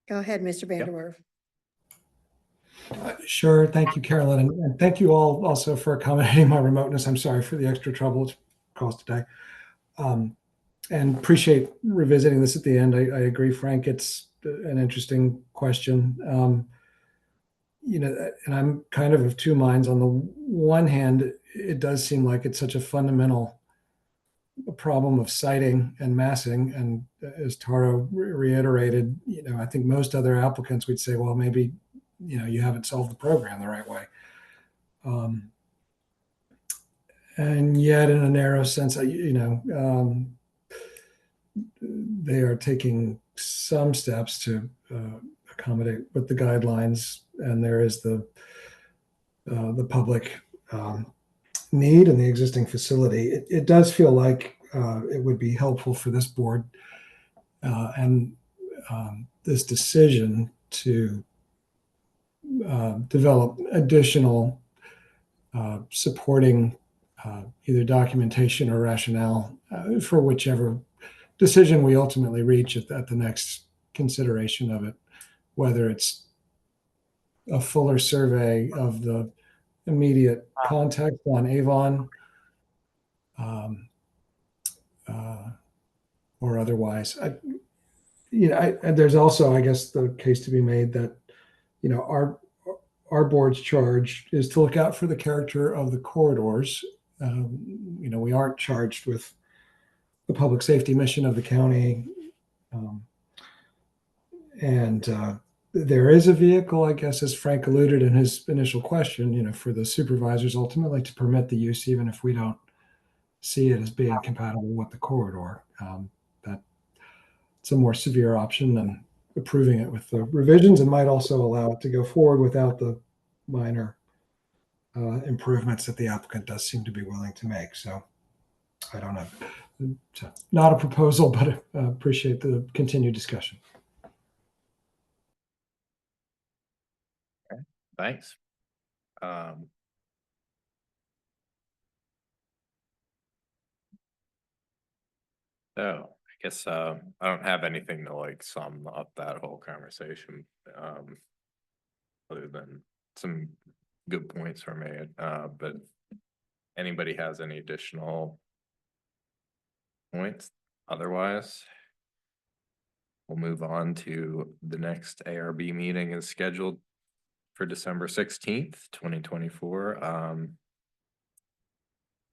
Go ahead, Mr. Vanderwerf. Sure. Thank you, Carolyn. And thank you all also for accommodating my remoteness. I'm sorry for the extra trouble it's caused today. And appreciate revisiting this at the end. I agree, Frank. It's an interesting question. And I'm kind of two minds. On the one hand, it does seem like it's such a fundamental problem of siting and massing. And as Taro reiterated, I think most other applicants would say, well, maybe, you haven't solved the program the right way. And yet, in a narrow sense, they are taking some steps to accommodate with the guidelines, and there is the public need and the existing facility. It does feel like it would be helpful for this board and this decision to develop additional supporting either documentation or rationale for whichever decision we ultimately reach at the next consideration of it, whether it's a fuller survey of the immediate context on Avon or otherwise. There's also, I guess, the case to be made that, our board's charge is to look out for the character of the corridors. We aren't charged with the public safety mission of the county. And there is a vehicle, I guess, as Frank alluded in his initial question, for the supervisors ultimately to permit the use, even if we don't see it as being compatible with the corridor. That's a more severe option than approving it with the revisions, and might also allow it to go forward without the minor improvements that the applicant does seem to be willing to make. So I don't know. So, not a proposal, but appreciate the continued discussion. Thanks. So I guess I don't have anything to like sum up that whole conversation, other than some good points were made. But anybody has any additional points? Otherwise, we'll move on to the next ARB meeting is scheduled for December 16th, 2024.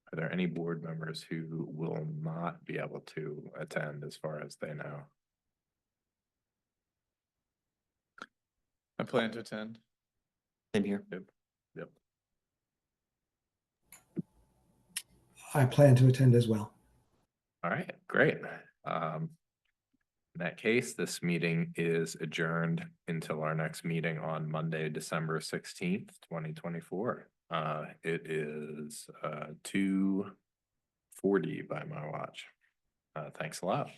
Are there any board members who will not be able to attend as far as they know? I plan to attend. Same here. Yep. I plan to attend as well. All right, great. In that case, this meeting is adjourned until our next meeting on Monday, December 16th, 2024. It is 2:40 by my watch. Thanks a lot.